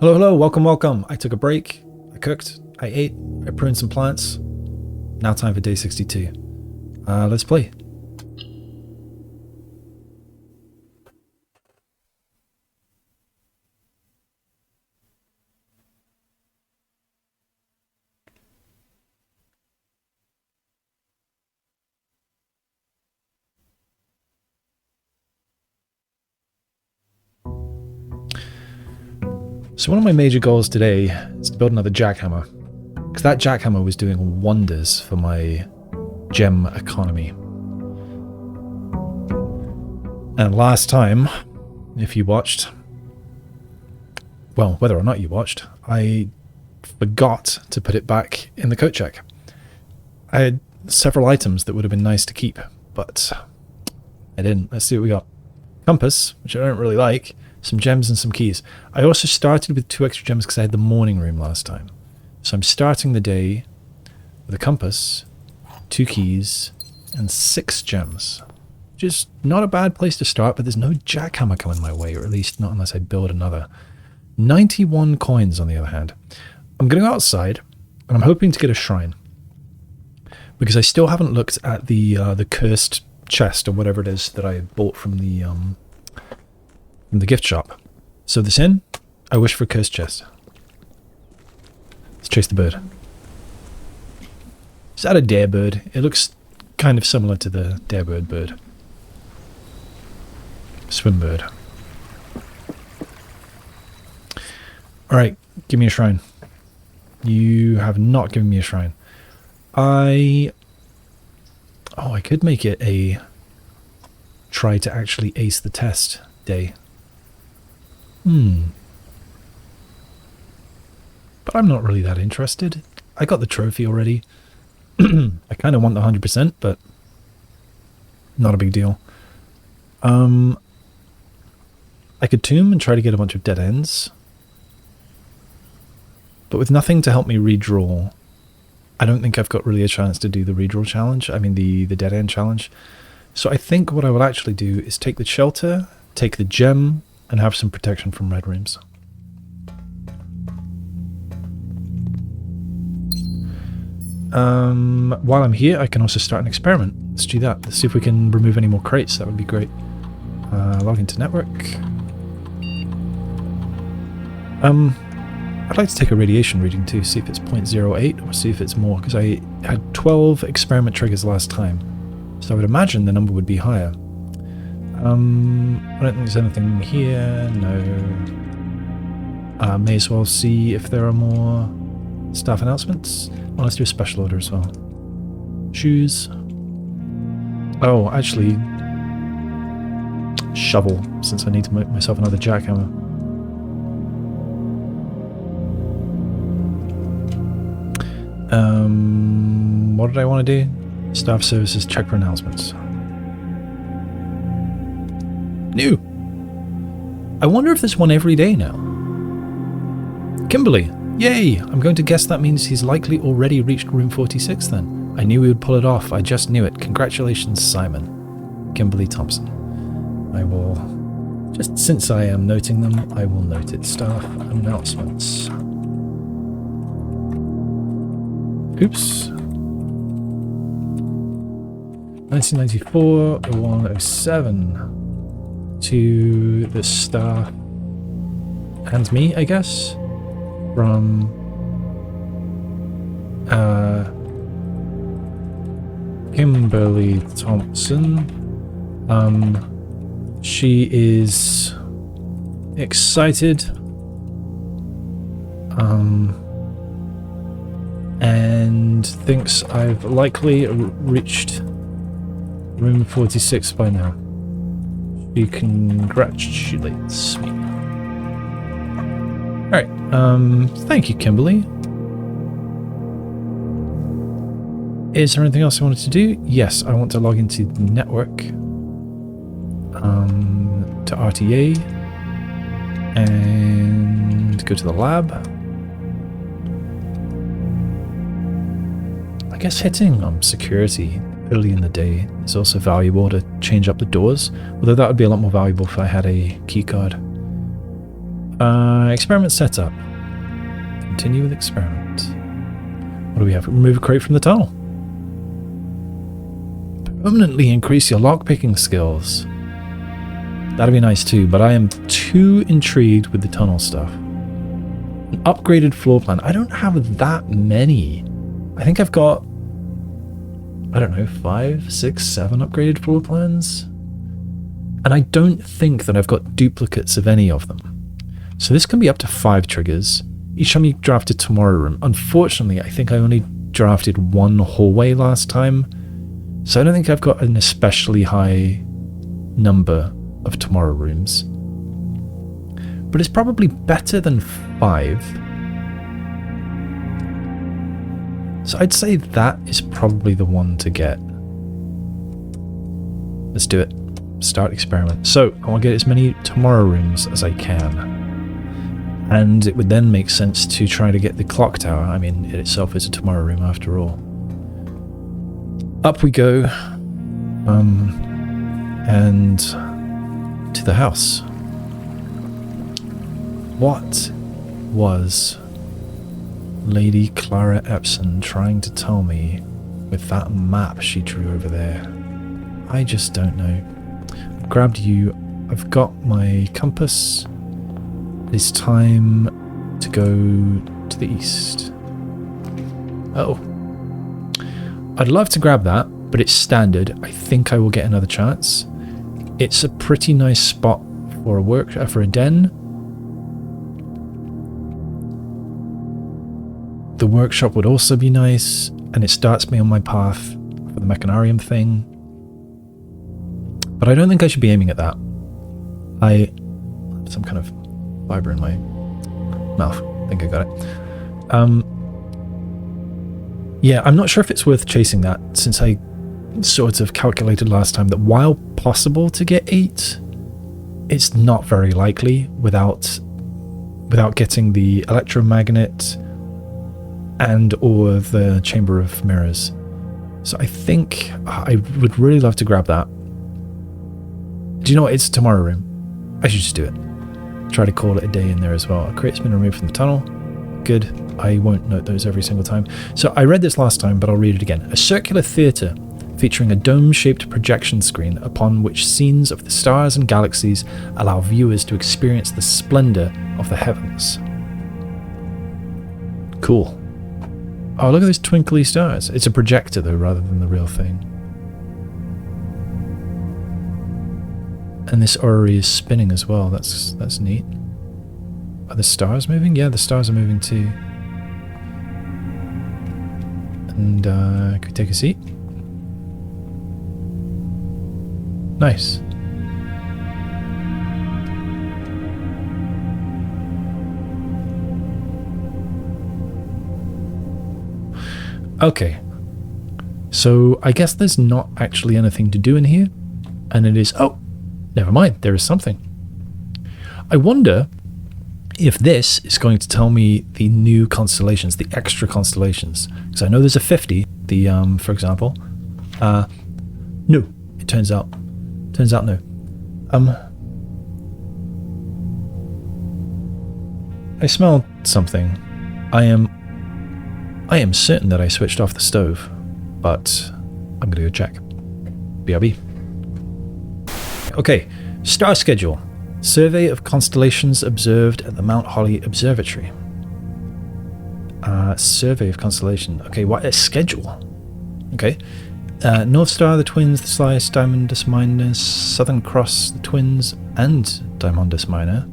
Hello, hello, welcome, welcome. I took a break, I cooked, I ate, I pruned some plants. Now time for day 62. Let's play. So one of my major goals today is to build another jackhammer, because that jackhammer was doing wonders for my gem economy. And last time, if you watched, well, whether or not you watched, I forgot to put it back in the coat check. I had several items that would have been nice to keep, but I didn't. Let's see what we got. Compass, which I don't really like. Some gems and some keys. I also started with 2 extra gems because I had the morning room last time. So I'm starting the day with a compass, 2 keys, and 6 gems. Which is not a bad place to start, but there's no jackhammer coming my way, or at least not unless I build another. 91 coins on the other hand. I'm going to go outside, and I'm hoping to get a shrine. Because I still haven't looked at the cursed chest, or whatever it is that I bought from the gift shop. So this in, I wish for a cursed chest. Let's chase the bird. Is that a dare bird? It looks kind of similar to the dare bird. Swim bird. Alright, give me a shrine. You have not given me a shrine. I could make it a try to actually ace the test day. But I'm not really that interested. I got the trophy already. I kind of want the 100%, but not a big deal. I could tomb and try to get a bunch of dead ends. But with nothing to help me redraw, I don't think I've got really a chance to do the redraw challenge. I mean the dead end challenge. So I think what I will actually do is take the shelter, take the gem, and have some protection from red rooms. While I'm here, I can also start an experiment. Let's do that. Let's see if we can remove any more crates. That would be great. Log into network. I'd like to take a radiation reading too, see if it's 0.08 or see if it's more, because I had 12 experiment triggers last time. So I would imagine the number would be higher. I don't think there's anything here, no. May as well see if there are more staff announcements. Well, let's do a special order as well. Shoes. Oh, actually, shovel, since I need to make myself another jackhammer. What did I want to do? Staff services, check for announcements. New. I wonder if there's one every day now. Kimberly. Yay! I'm going to guess that means he's likely already reached room 46 then. I knew we would pull it off. I just knew it. Congratulations, Simon. Kimberly Thompson. I will... Just since I am noting them, I will note it. Staff announcements. Oops. 1994, 0107. To the staff and me, I guess, from Kimberly Thompson. She is excited and thinks I've likely reached room 46 by now. She congratulates me. Alright, thank you, Kimberly. Is there anything else I wanted to do? Yes, I want to log into the network. To RTA. And go to the lab. I guess hitting security early in the day is also valuable to change up the doors, although that would be a lot more valuable if I had a key card. Experiment setup. Continue with experiment. What do we have? Remove a crate from the tunnel. Permanently increase your lockpicking skills. That'd be nice too, but I am too intrigued with the tunnel stuff. An upgraded floor plan. I don't have that many. I think I've got, I don't know, 5, 6, 7 upgraded floor plans. And I don't think that I've got duplicates of any of them. So this can be up to 5 triggers. Each time you drafted Tomorrow Room. Unfortunately, I think I only drafted 1 hallway last time. So I don't think I've got an especially high number of Tomorrow Rooms. But it's probably better than 5. So I'd say that is probably the one to get. Let's do it. Start experiment. So I want to get as many Tomorrow Rooms as I can. And it would then make sense to try to get the clock tower. I mean, it itself is a Tomorrow Room after all. Up we go. And to the house. What was Lady Clara Epson trying to tell me with that map she drew over there? I just don't know. I've grabbed you. I've got my compass. It's time to go to the east. Oh. I'd love to grab that, but it's standard. I think I will get another chance. It's a pretty nice spot for a den. The workshop would also be nice, and it starts me on my path for the Mechanarium thing. But I don't think I should be aiming at that. I have some kind of fiber in my mouth. I think I got it. Yeah, I'm not sure if it's worth chasing that, since I sort of calculated last time that while possible to get 8, it's not very likely without getting the electromagnet and or the Chamber of Mirrors. So I think I would really love to grab that. Do you know what? It's a Tomorrow Room. I should just do it. Try to call it a day in there as well. A crate's been removed from the tunnel. Good. I won't note those every single time. So I read this last time, but I'll read it again. A circular theatre featuring a dome-shaped projection screen upon which scenes of the stars and galaxies allow viewers to experience the splendour of the heavens. Cool. Oh, look at those twinkly stars. It's a projector, though, rather than the real thing. And this orrery is spinning as well. That's neat. Are the stars moving? Yeah, the stars are moving too. And can we take a seat? Nice. Okay. So I guess there's not actually anything to do in here. And it is... Oh! Never mind, there is something. I wonder if this is going to tell me the new constellations, the extra constellations. Because I know there's a 50, for example. No, it turns out no. I smelled something. I am certain that I switched off the stove, but I'm going to go check. BRB. Okay, star schedule. Survey of constellations observed at the Mount Holly Observatory. Survey of constellation. Okay, what a schedule. Okay. North Star, the Twins, the Slice, Diamondus Minor, Southern Cross, the Twins, and Diamondus Minor.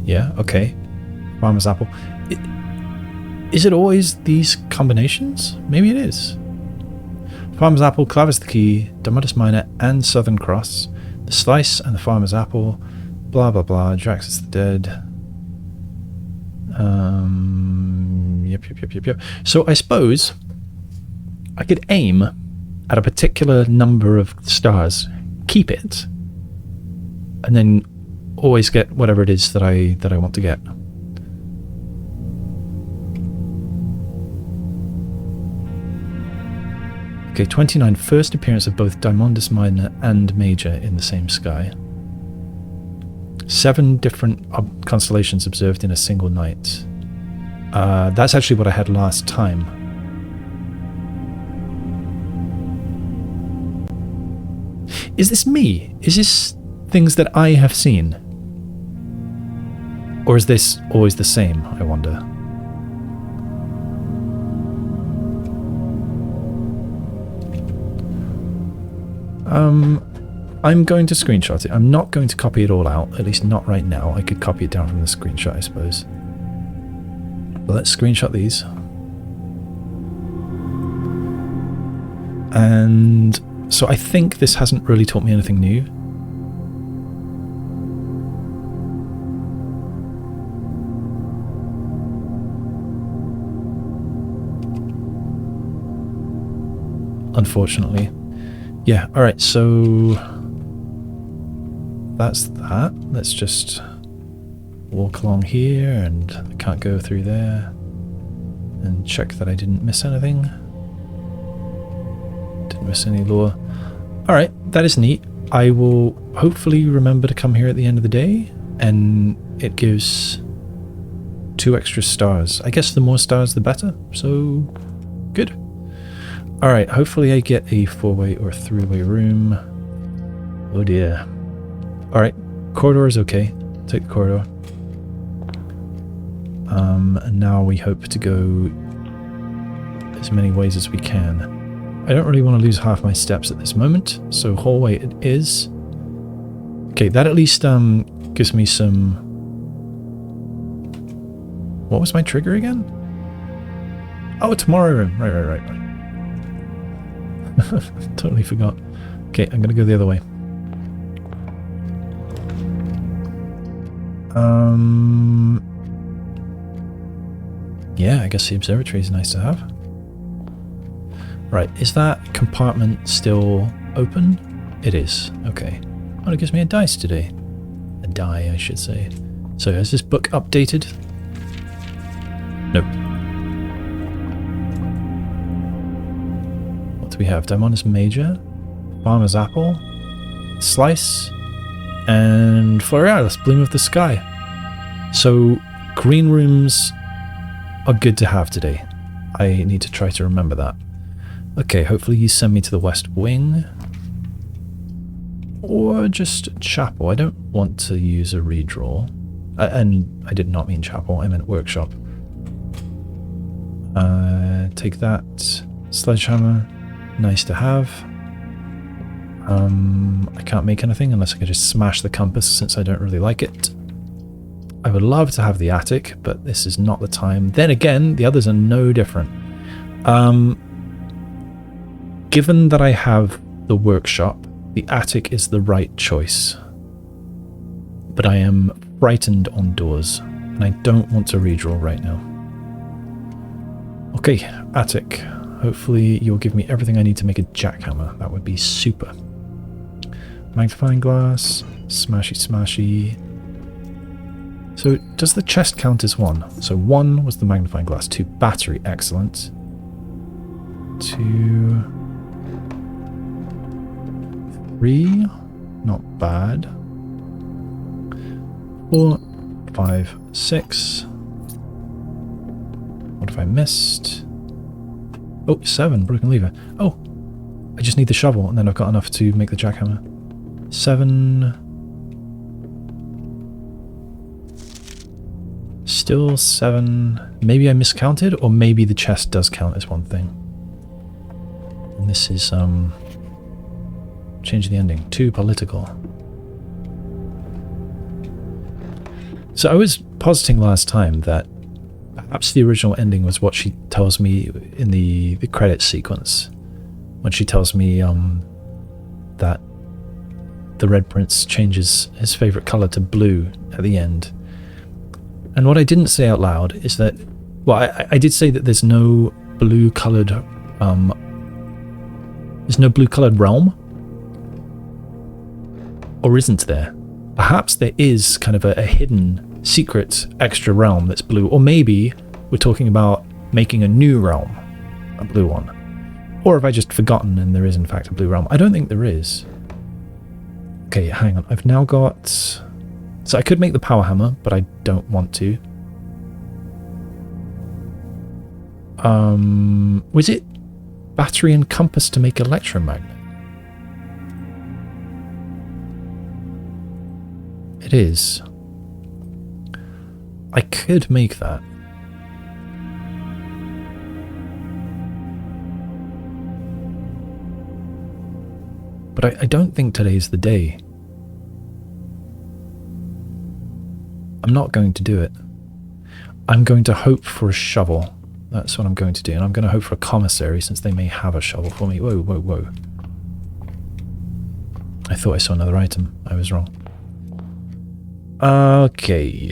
Yeah, okay. Farmer's Apple. Is it always these combinations? Maybe it is. Farmer's Apple, Clavis the Key, Diamondus Minor, and Southern Cross. The Slice and the Farmer's Apple. Blah, blah, blah. Draxus the Dead. Yep. So I suppose I could aim at a particular number of stars, keep it, and then always get whatever it is that I want to get. Okay, 29. First appearance of both Diamondus Minor and Major in the same sky. 7 different constellations observed in a single night. That's actually what I had last time. Is this me? Is this things that I have seen? Or is this always the same, I wonder? I'm going to screenshot it. I'm not going to copy it all out, at least not right now. I could copy it down from the screenshot, I suppose. But let's screenshot these. And so I think this hasn't really taught me anything new. Unfortunately. Yeah, alright, so that's that. Let's just walk along here, and I can't go through there. And check that I didn't miss anything. Didn't miss any lore. Alright, that is neat. I will hopefully remember to come here at the end of the day, and it gives 2 extra stars. I guess the more stars the better, so good. Alright, hopefully I get a 4-way or 3-way room. Oh dear. Alright, corridor is okay. Take the corridor. And now we hope to go as many ways as we can. I don't really want to lose half my steps at this moment, so hallway it is. Okay, that at least gives me some... What was my trigger again? Oh, tomorrow room. Right. Totally forgot. Okay, I'm gonna go the other way. Yeah, I guess the observatory is nice to have. Right, is that compartment still open? It is. Okay. Oh, it gives me a dice today. A die, I should say. So, has this book updated? Nope. We have Daimonis Major, Farmer's Apple, Slice, and Florealis, Bloom of the Sky. So, green rooms are good to have today. I need to try to remember that. Okay, hopefully you send me to the West Wing. Or just Chapel. I don't want to use a redraw. And I did not mean Chapel, I meant Workshop. Take that. Sledgehammer. Nice to have. I can't make anything unless I could just smash the compass, since I don't really like it. I would love to have the attic, but this is not the time. Then again, the others are no different. Given that I have the workshop, the attic is the right choice. But I am frightened on doors, and I don't want to redraw right now. Okay, attic. Hopefully you'll give me everything I need to make a jackhammer. That would be super. Magnifying glass. Smashy. So does the chest count as 1? So 1 was the magnifying glass. 2 battery. Excellent. 2... 3. Not bad. 4, 5, 6. What have I missed? Oh, 7, broken lever. Oh, I just need the shovel, and then I've got enough to make the jackhammer. 7. Still 7. Maybe I miscounted, or maybe the chest does count as one thing. And this is, change the ending. Too political. So I was positing last time that perhaps the original ending was what she tells me in the credits sequence. When she tells me that the Red Prince changes his favourite colour to blue at the end. And what I didn't say out loud is that... Well, I did say that there's no blue-coloured... there's no blue-coloured realm. Or isn't there? Perhaps there is kind of a hidden... secret extra realm that's blue, or maybe we're talking about making a new realm, a blue one. Or have I just forgotten and there is in fact a blue realm? I don't think there is. Okay, hang on. I've now got So I could make the power hammer, but I don't want to. Was it battery and compass to make electromagnet? It is. I could make that. But I don't think today's the day. I'm not going to do it. I'm going to hope for a shovel. That's what I'm going to do. And I'm going to hope for a commissary, since they may have a shovel for me. Whoa, whoa, whoa. I thought I saw another item. I was wrong. Okay.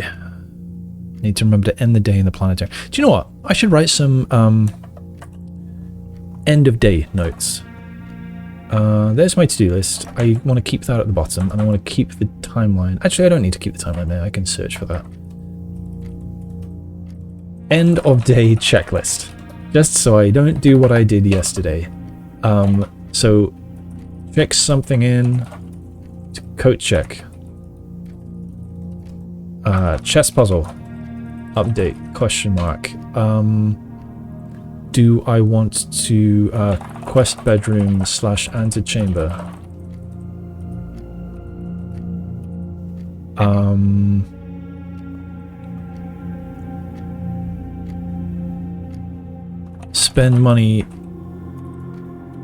Need to remember to end the day in the planetarium. Do you know what? I should write some end of day notes. There's my to-do list. I want to keep that at the bottom, and I want to keep the timeline. Actually, I don't need to keep the timeline there. I can search for that. End of day checklist. Just so I don't do what I did yesterday. So, fix something in. Coat check. Chess puzzle. Update. Question mark. Do I want to quest bedroom / antechamber? Spend money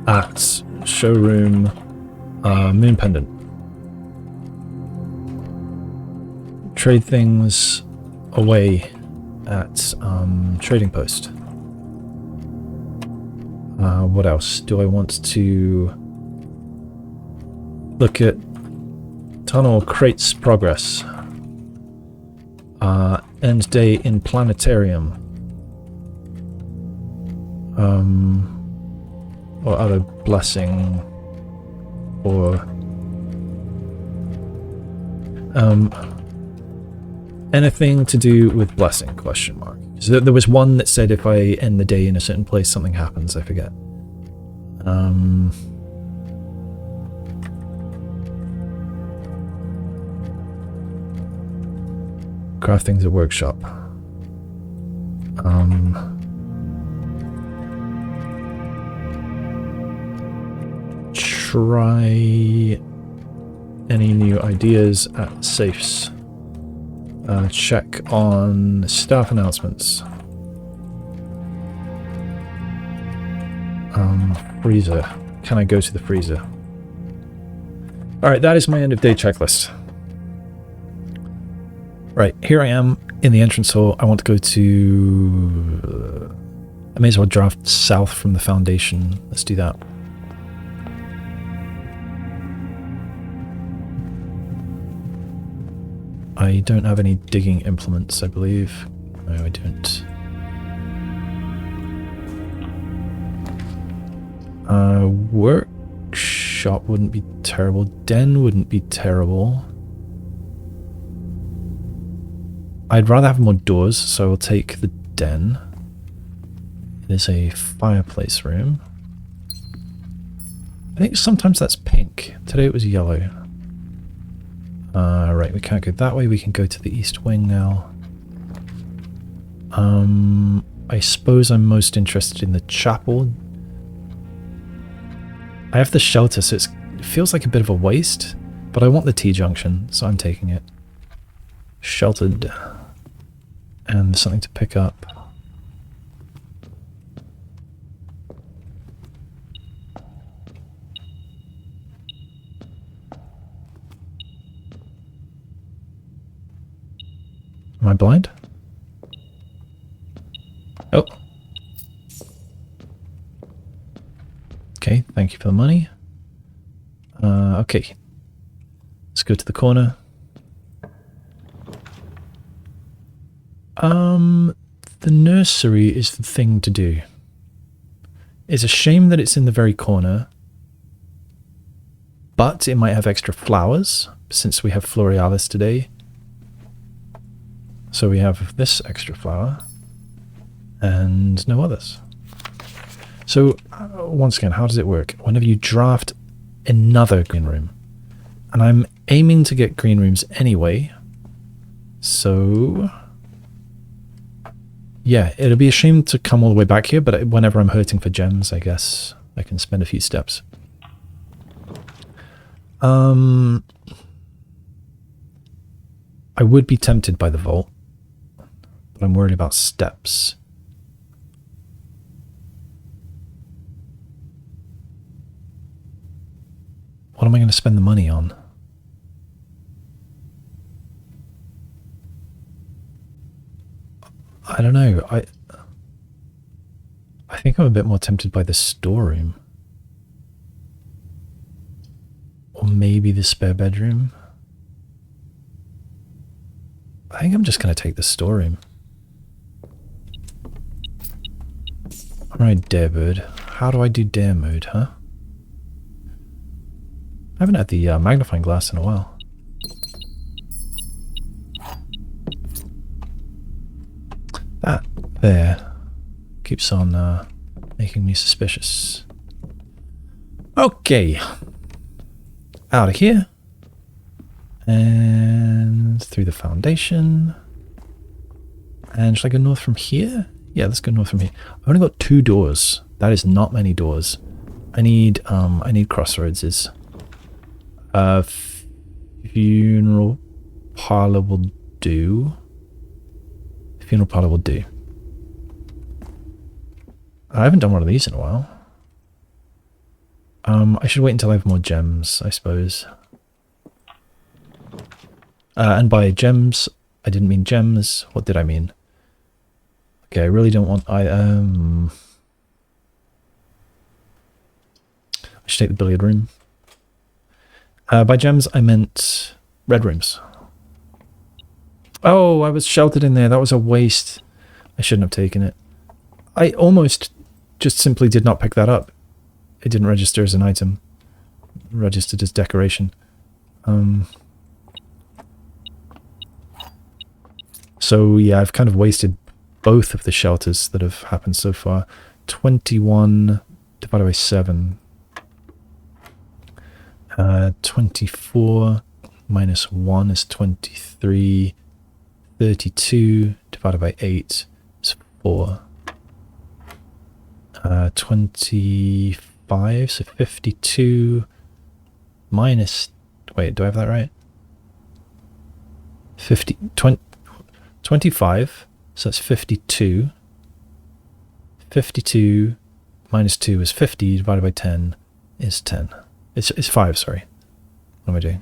at showroom moon pendant. Trade things away at trading post. What else? Do I want to look at tunnel crates progress? End day in Planetarium. Or other blessing, or anything to do with blessing, question mark. So there was one that said if I end the day in a certain place, something happens. I forget. Crafting's a workshop. Try any new ideas at safes. Check on staff announcements. Freezer. Can I go to the freezer? Alright, that is my end of day checklist. Right, here I am in the entrance hall. I want to go to... I may as well draft south from the foundation. Let's do that. I don't have any digging implements, I believe. No, I don't. Workshop wouldn't be terrible. Den wouldn't be terrible. I'd rather have more doors, so I'll take the den. It is a fireplace room. I think sometimes that's pink. Today it was yellow. Right, we can't go that way. We can go to the east wing now. I suppose I'm most interested in the chapel. I have the shelter, so it feels like a bit of a waste, but I want the T-junction, so I'm taking it. Sheltered. And something to pick up. Am I blind? Oh. Okay, thank you for the money. Okay. Let's go to the corner. The nursery is the thing to do. It's a shame that it's in the very corner, but it might have extra flowers, since we have Florealis today. So we have this extra flower, and no others. So, once again, how does it work? Whenever you draft another green room, and I'm aiming to get green rooms anyway, So yeah, it'll be a shame to come all the way back here, but whenever I'm hurting for gems, I guess I can spend a few steps. I would be tempted by the vault, but I'm worried about steps. What am I going to spend the money on? I don't know. I think I'm a bit more tempted by the storeroom. Or maybe the spare bedroom. I think I'm just going to take the storeroom. Alright, dare bird. How do I do dare mode, huh? I haven't had the magnifying glass in a while. That there keeps on making me suspicious. Okay. Out of here. And through the foundation. And should I go north from here? Yeah, let's go north from here. I've only got 2 doors. That is not many doors. I need crossroads. Funeral parlor will do. Funeral parlor will do. I haven't done one of these in a while. I should wait until I have more gems, I suppose. And by gems, I didn't mean gems. What did I mean? Okay, I really don't want... I should take the billiard room. By gems, I meant red rooms. Oh, I was sheltered in there. That was a waste. I shouldn't have taken it. I almost just simply did not pick that up. It didn't register as an item. It registered as decoration. So yeah, I've kind of wasted both of the shelters that have happened so far. 21 divided by 7. 24 minus 1 is 23. 32 divided by 8 is 4. 25, so 52 minus... Wait, do I have that right? 25, so that's 52. 52 minus 2 is 50, divided by 10 is 10. It's 5, sorry. What am I doing?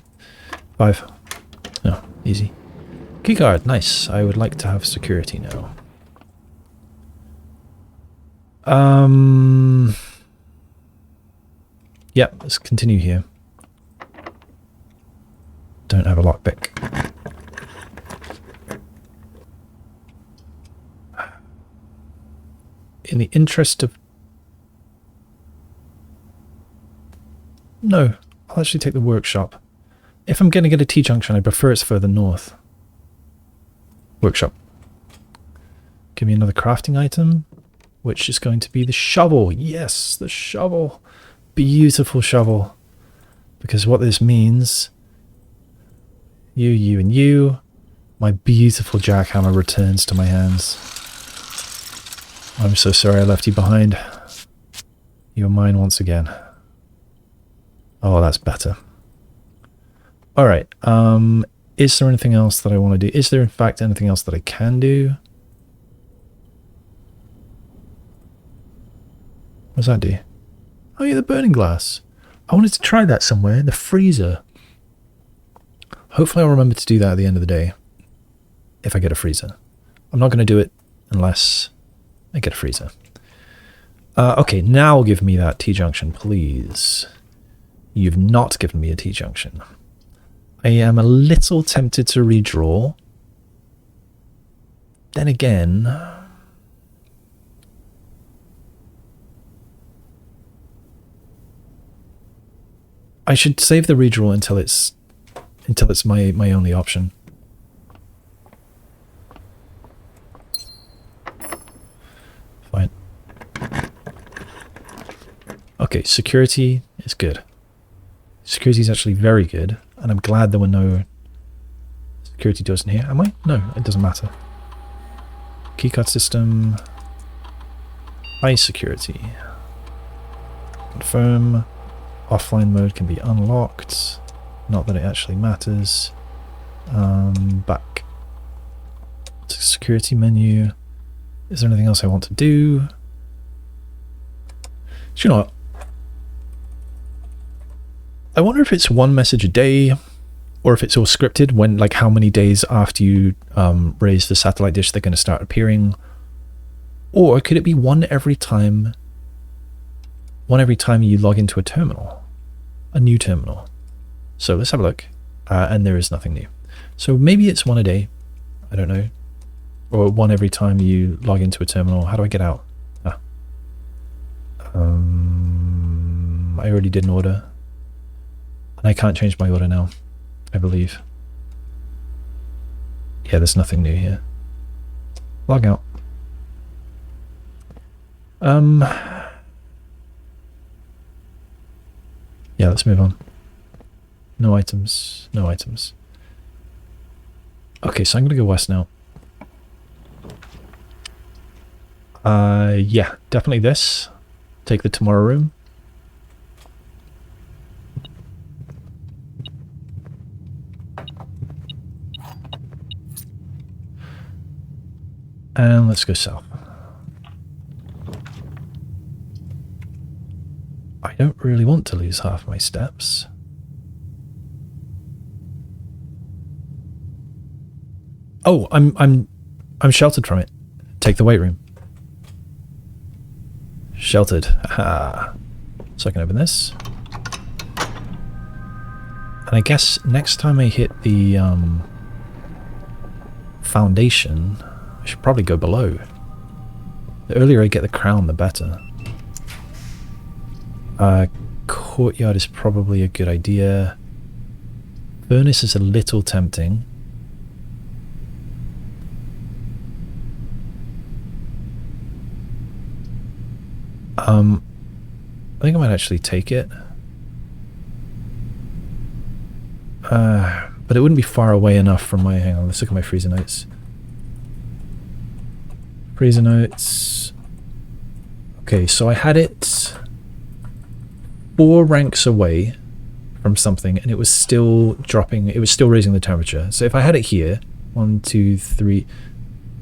5. No, easy. Keycard, nice. I would like to have security now. Yep, let's continue here. Don't have a lockpick. In the interest of... No, I'll actually take the workshop. If I'm going to get a T-junction, I prefer it's further north. Workshop. Give me another crafting item, which is going to be the shovel. Yes, the shovel. Beautiful shovel. Because what this means... You, and you. My beautiful jackhammer returns to my hands. I'm so sorry I left you behind. You're mine once again. Oh, that's better. Alright, is there anything else that I want to do? Is there in fact anything else that I can do? What does that do? Oh yeah, the burning glass. I wanted to try that somewhere in the freezer. Hopefully I'll remember to do that at the end of the day. If I get a freezer. I'm not going to do it unless I get a freezer. Okay, now give me that T-junction, please. You've not given me a T-junction. I am a little tempted to redraw. Then again... I should save the redraw until it's my only option. Fine. Okay, security is good. Security is actually very good, and I'm glad there were no security doors in here. Am I? No, it doesn't matter. Keycard system. High security. Confirm. Offline mode can be unlocked. Not that it actually matters. Back to security menu. Is there anything else I want to do? Do you know what? I wonder if it's one message a day, or if it's all scripted, when, like, how many days after you raise the satellite dish they're going to start appearing. Or could it be one every time you log into a terminal, a new terminal? So let's have a look, and there is nothing new. So maybe it's one a day, I don't know, or one every time you log into a terminal. How do I get out? I already did an order, and I can't change my order now, I believe. Yeah, there's nothing new here. Log out. Yeah, let's move on. No items, no items. Okay, so I'm gonna go west now. Yeah, definitely this. Take the tomorrow room. And let's go south. I don't really want to lose half my steps. Oh, I'm sheltered from it. Take the weight room. Sheltered. Aha. So I can open this. And I guess next time I hit the foundation, I should probably go below. The earlier I get the crown, the better. Courtyard is probably a good idea. Furnace is a little tempting. I think I might actually take it. But it wouldn't be far away enough from my... Hang on, let's look at my freezer notes. Freezer notes. Okay, so I had it 4 ranks away from something, and it was still dropping, it was still raising the temperature. So if I had it here, 1, 2, 3,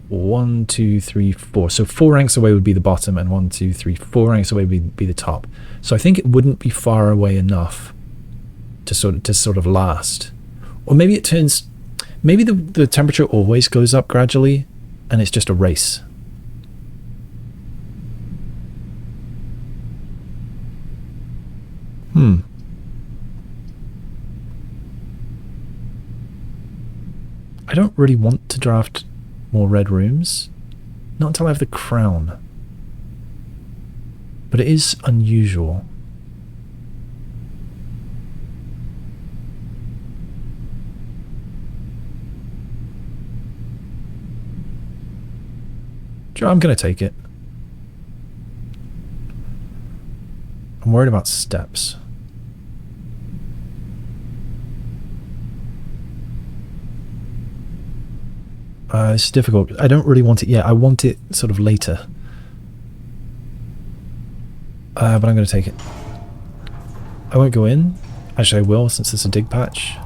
1, 2, 3, 4. So 4 ranks away would be the bottom, and 1, 2, 3, 4 ranks away would be the top. So I think it wouldn't be far away enough to sort of last. Or maybe it turns, maybe the temperature always goes up gradually, and it's just a race. I don't really want to draft more red rooms. Not until I have the crown. But it is unusual. I'm going to take it. I'm worried about steps. This is difficult. I don't really want it yet. I want it sort of later. But I'm going to take it. I won't go in. Actually, I will, since it's a dig patch.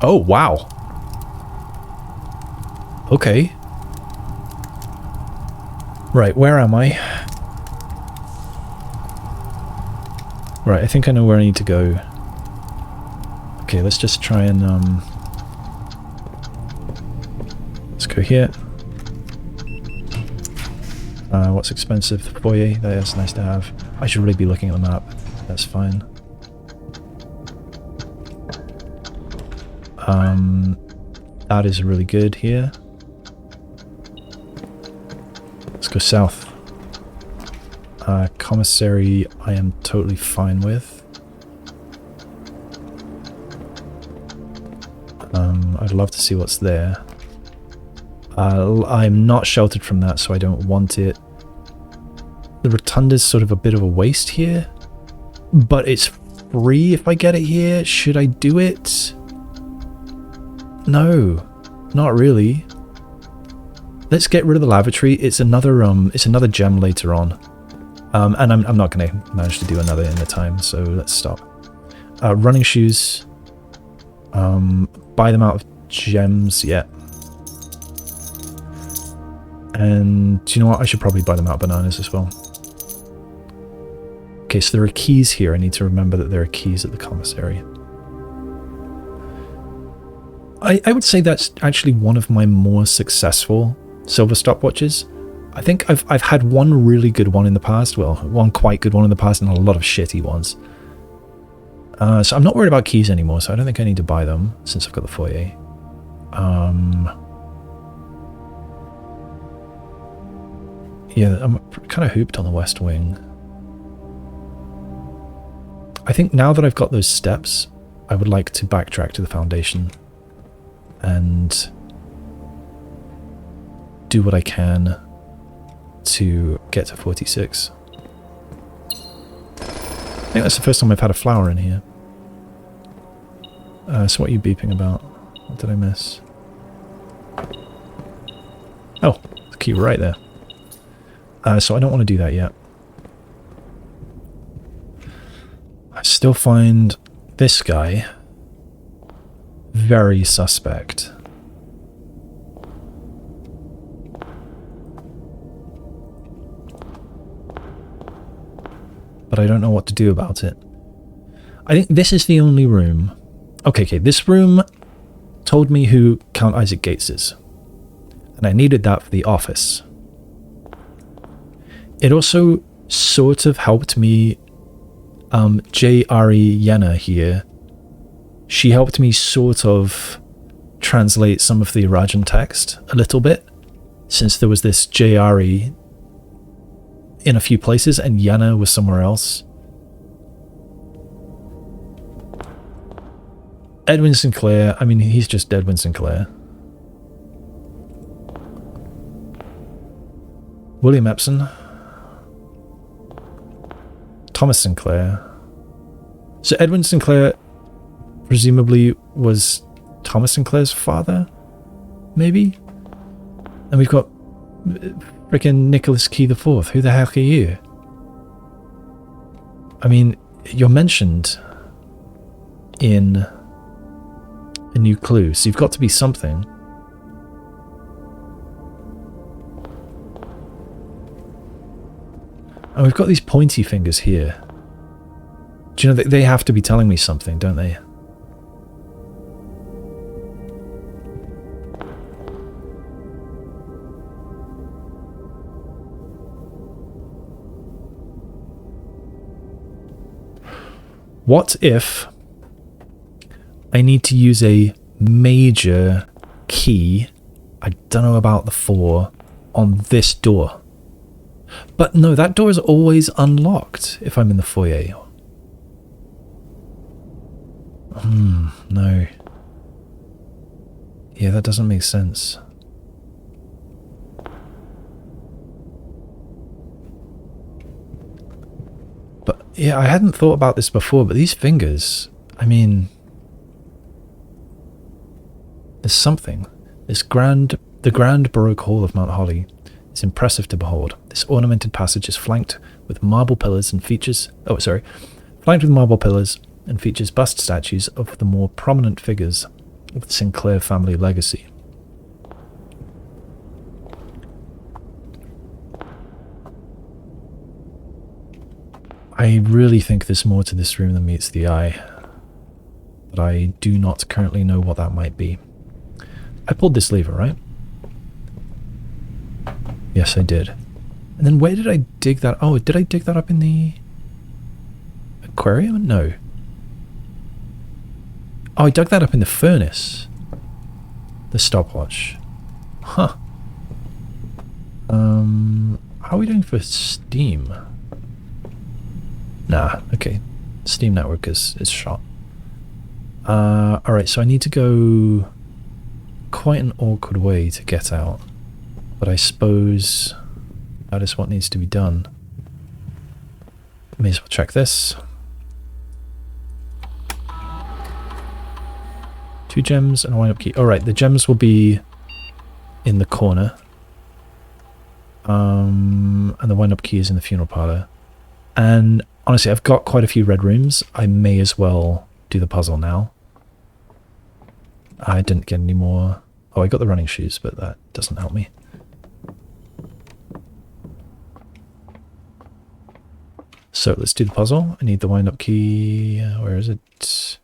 Oh, wow. Okay. Right, where am I? Right, I think I know where I need to go. Okay, let's just try and let's go here. What's expensive? The foyer. That's nice to have. I should really be looking at the map. That's fine. That is really good here. Let's go south. Commissary I am totally fine with. I'd love to see what's there. I'm not sheltered from that, so I don't want it. The rotunda's sort of a bit of a waste here, but it's free if I get it here. Should I do it? No, not really. Let's get rid of the lavatory. It's another gem later on. And I'm not going to manage to do another in the time, so let's stop. Running shoes. Buy them out of gems, yeah. And do you know what? I should probably buy them out of bananas as well. Okay, so there are keys here. I need to remember that there are keys at the commissary. I would say that's actually one of my more successful silver stopwatches. I think I've had one really good one in the past. Well, one quite good one in the past and a lot of shitty ones. So I'm not worried about keys anymore, so I don't think I need to buy them since I've got the foyer. Yeah, I'm kind of hooped on the west wing. I think now that I've got those steps, I would like to backtrack to the foundation and do what I can to get to 46. I think that's the first time I've had a flower in here. So what are you beeping about? What did I miss? Oh, the key right there. So I don't want to do that yet. I still find this guy very suspect. But I don't know what to do about it. I think this is the only room. Okay, this room told me who Count Isaac Gates is. And I needed that for the office. It also sort of helped me, J.R.E. Yenna here. She helped me sort of translate some of the Arajan text a little bit, since there was this J.R.E. in a few places and Yenna was somewhere else. Edwin Sinclair, I mean, he's just Edwin Sinclair. William Epson. Thomas Sinclair. So Edwin Sinclair presumably was Thomas Sinclair's father? Maybe? And we've got frickin' Nicholas Key IV. Who the heck are you? I mean, you're mentioned in a new clue, so you've got to be something. And we've got these pointy fingers here. Do you know, they have to be telling me something, don't they? What if I need to use a major key, I don't know about the 4, on this door? But no, that door is always unlocked if I'm in the foyer. No. Yeah, that doesn't make sense. But yeah, I hadn't thought about this before, but these fingers, I mean, there's something. The grand Baroque hall of Mount Holly is impressive to behold. This ornamented passage is flanked with marble pillars and features bust statues of the more prominent figures of the Sinclair family legacy. I really think there's more to this room than meets the eye, but I do not currently know what that might be. I pulled this lever, right? Yes, I did. And then where did I dig that? Oh, did I dig that up in the aquarium? No. Oh, I dug that up in the furnace. The stopwatch. Huh. How are we doing for Steam? Nah, okay. Steam network is shot. Alright, so I need to go quite an awkward way to get out. But I suppose that is what needs to be done. May as well check this. 2 gems and a wind-up key. Alright, the gems will be in the corner. And the wind-up key is in the funeral parlour. And honestly, I've got quite a few red rooms. I may as well do the puzzle now. I didn't get any more. Oh, I got the running shoes, but that doesn't help me. So let's do the puzzle. I need the wind-up key. Where is it?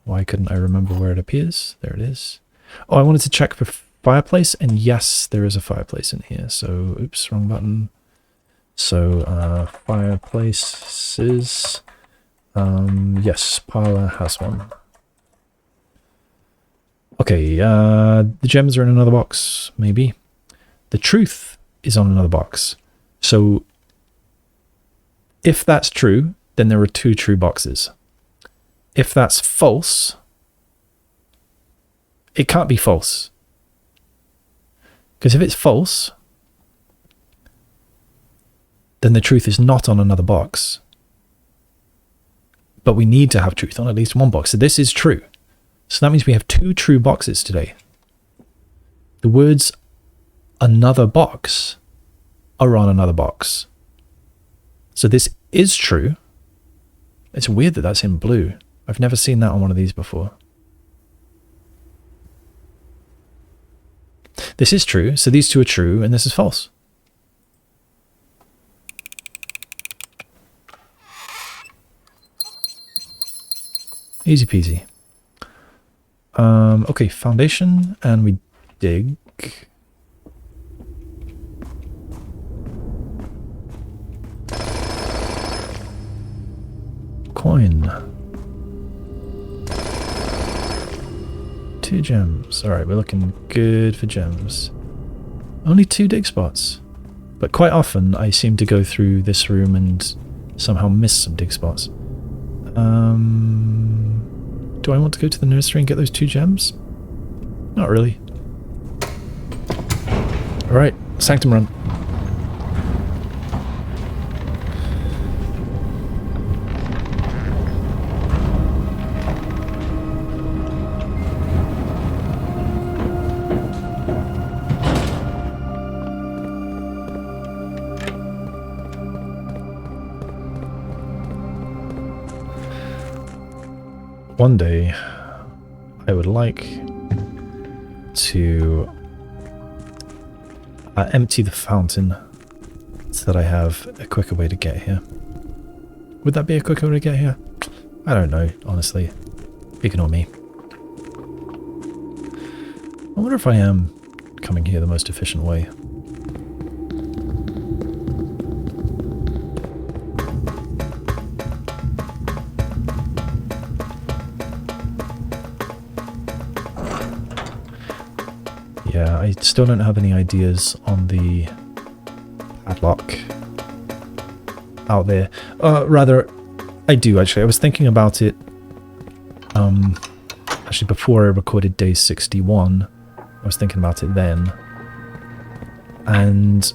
Why couldn't I remember where it appears? There it is. Oh, I wanted to check for fireplace, and yes, there is a fireplace in here. So, oops, wrong button. So, fireplaces. Yes, Parlor has one. Okay, the gems are in another box, maybe. The truth is on another box. So, if that's true, then there are 2 true boxes. If that's false, it can't be false. Because if it's false, then the truth is not on another box. But we need to have truth on at least one box. So this is true. So that means we have 2 true boxes today. The words another box are on another box. So this is true. It's weird that that's in blue. I've never seen that on one of these before. This is true, so these 2 are true, and this is false. Easy peasy. Okay, foundation, and we dig. Coin. 2 gems. Alright, we're looking good for gems. Only 2 dig spots. But quite often I seem to go through this room and somehow miss some dig spots. Do I want to go to the nursery and get those 2 gems? Not really. Alright, Sanctum run. One day, I would like to empty the fountain so that I have a quicker way to get here. Would that be a quicker way to get here? I don't know, honestly. Ignore me. I wonder if I am coming here the most efficient way. Yeah, I still don't have any ideas on the padlock out there. Rather, I do actually. I was thinking about it actually before I recorded day 61. I was thinking about it then. And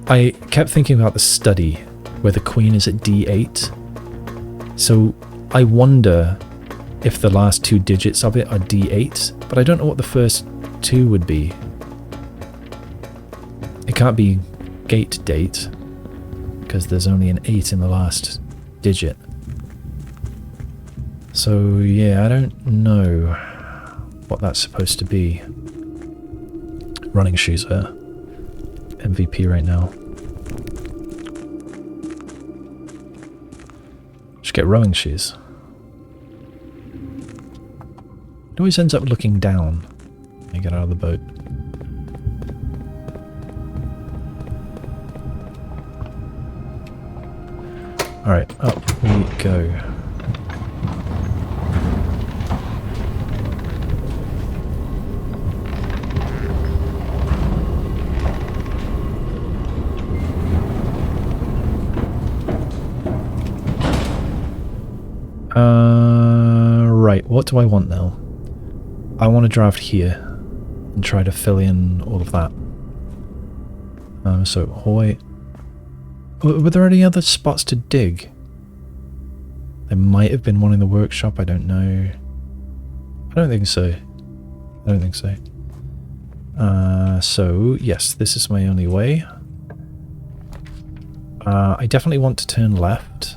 I kept thinking about the study where the queen is at D8. So I wonder if the last 2 digits of it are D8, but I don't know what the first 2 would be. It can't be gate date, because there's only an 8 in the last digit. So yeah, I don't know what that's supposed to be. Running shoes are MVP right now. Should get rowing shoes. It always ends up looking down when you get out of the boat. Alright, up we go. Right, what do I want now? I want to draft here and try to fill in all of that. So, Hoy. Were there any other spots to dig? There might have been one in the workshop, I don't know. I don't think so. I don't think so. So, yes, this is my only way. I definitely want to turn left.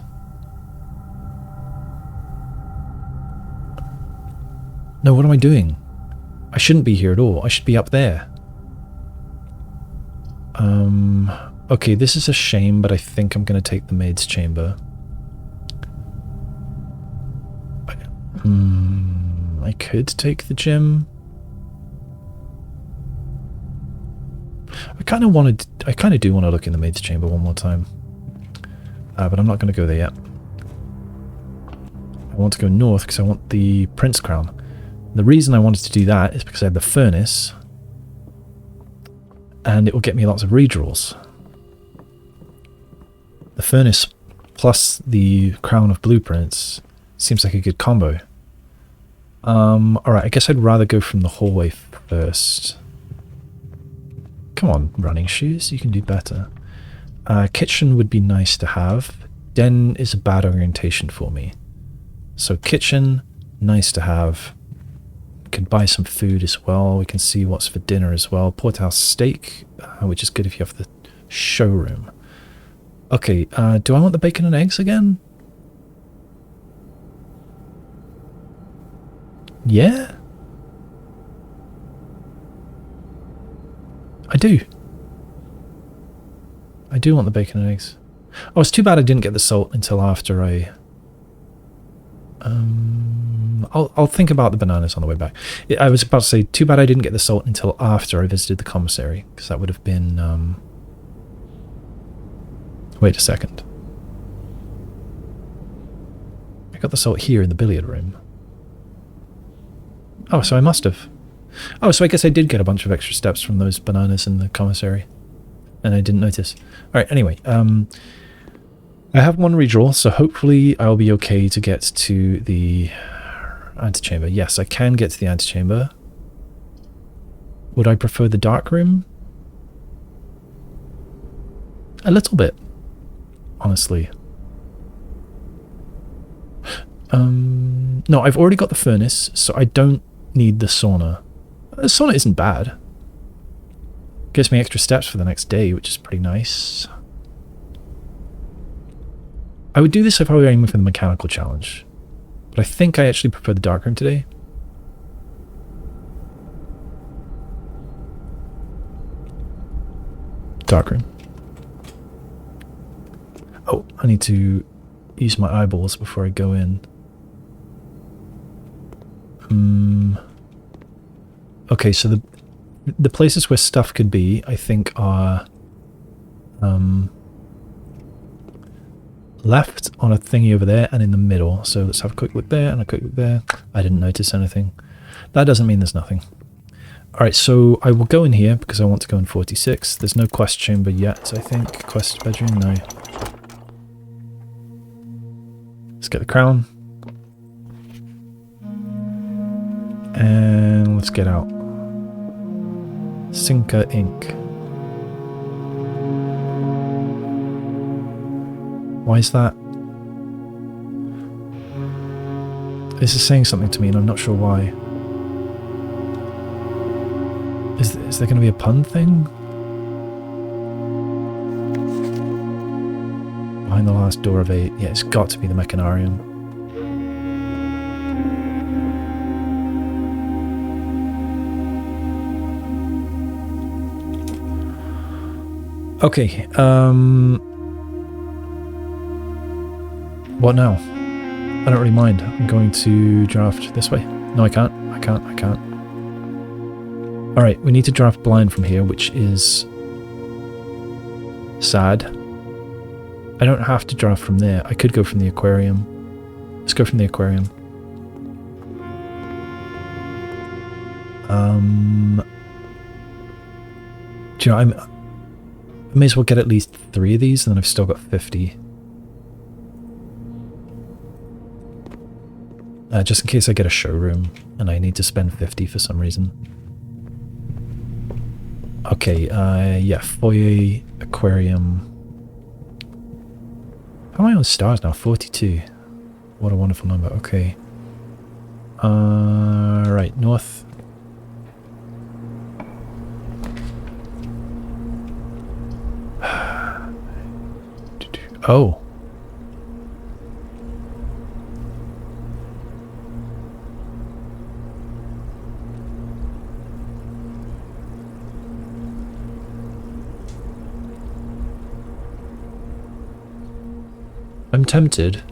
No, what am I doing? I shouldn't be here at all. I should be up there. Okay, this is a shame, but I think I'm going to take the maid's chamber. I could take the gym. I kind of do want to look in the maid's chamber one more time. But I'm not going to go there yet. I want to go north because I want the prince crown. The reason I wanted to do that is because I had the furnace. And it will get me lots of redraws. The furnace plus the crown of blueprints seems like a good combo. Alright, I guess I'd rather go from the hallway first. Come on, running shoes, you can do better. Kitchen would be nice to have. Den is a bad orientation for me. So kitchen, nice to have. Can buy some food as well. We can see what's for dinner as well. Porterhouse steak, which is good if you have the showroom. Okay, do I want the bacon and eggs again? Yeah? I do. I do want the bacon and eggs. Oh, it's too bad I didn't get the salt until after I... I'll think about the bananas on the way back. I was about to say, too bad I didn't get the salt until after I visited the commissary, because that would have been... Wait a second. I got the salt here in the billiard room. Oh, so I must have. Oh, so I guess I did get a bunch of extra steps from those bananas in the commissary. And I didn't notice. Alright, anyway. I have one redraw, so hopefully I'll be okay to get to the antechamber. Yes, I can get to the antechamber. Would I prefer the darkroom? A little bit, honestly. No, I've already got the furnace, so I don't need the sauna. The sauna isn't bad. Gives me extra steps for the next day, which is pretty nice. I would do this if I were aiming for the mechanical challenge. But I think I actually prefer the darkroom today. Darkroom. Oh, I need to use my eyeballs before I go in. Okay, so the places where stuff could be, I think, are left on a thingy over there and in the middle. So let's have a quick look there and a quick look there. I didn't notice anything. That doesn't mean there's nothing. Alright, so I will go in here because I want to go in 46. There's no quest chamber yet, I think. Quest bedroom, no. Let's get the crown. And let's get out. Sinker ink. Why is that? This is saying something to me and I'm not sure why. Is there going to be a pun thing? Behind the last door of 8. Yeah, it's got to be the Mechanarium. Okay, what now? I don't really mind. I'm going to draft this way. No, I can't. I can't. Alright, we need to draft blind from here, which is sad. I don't have to draft from there. I could go from the aquarium. Let's go from the aquarium. Do you know, I may as well get at least 3 of these, and then I've still got 50. Just in case I get a showroom, and I need to spend 50 for some reason. Okay, yeah, Foyer, aquarium. How am I on stars now? 42. What a wonderful number. Okay. Right, north. Oh. I'm tempted.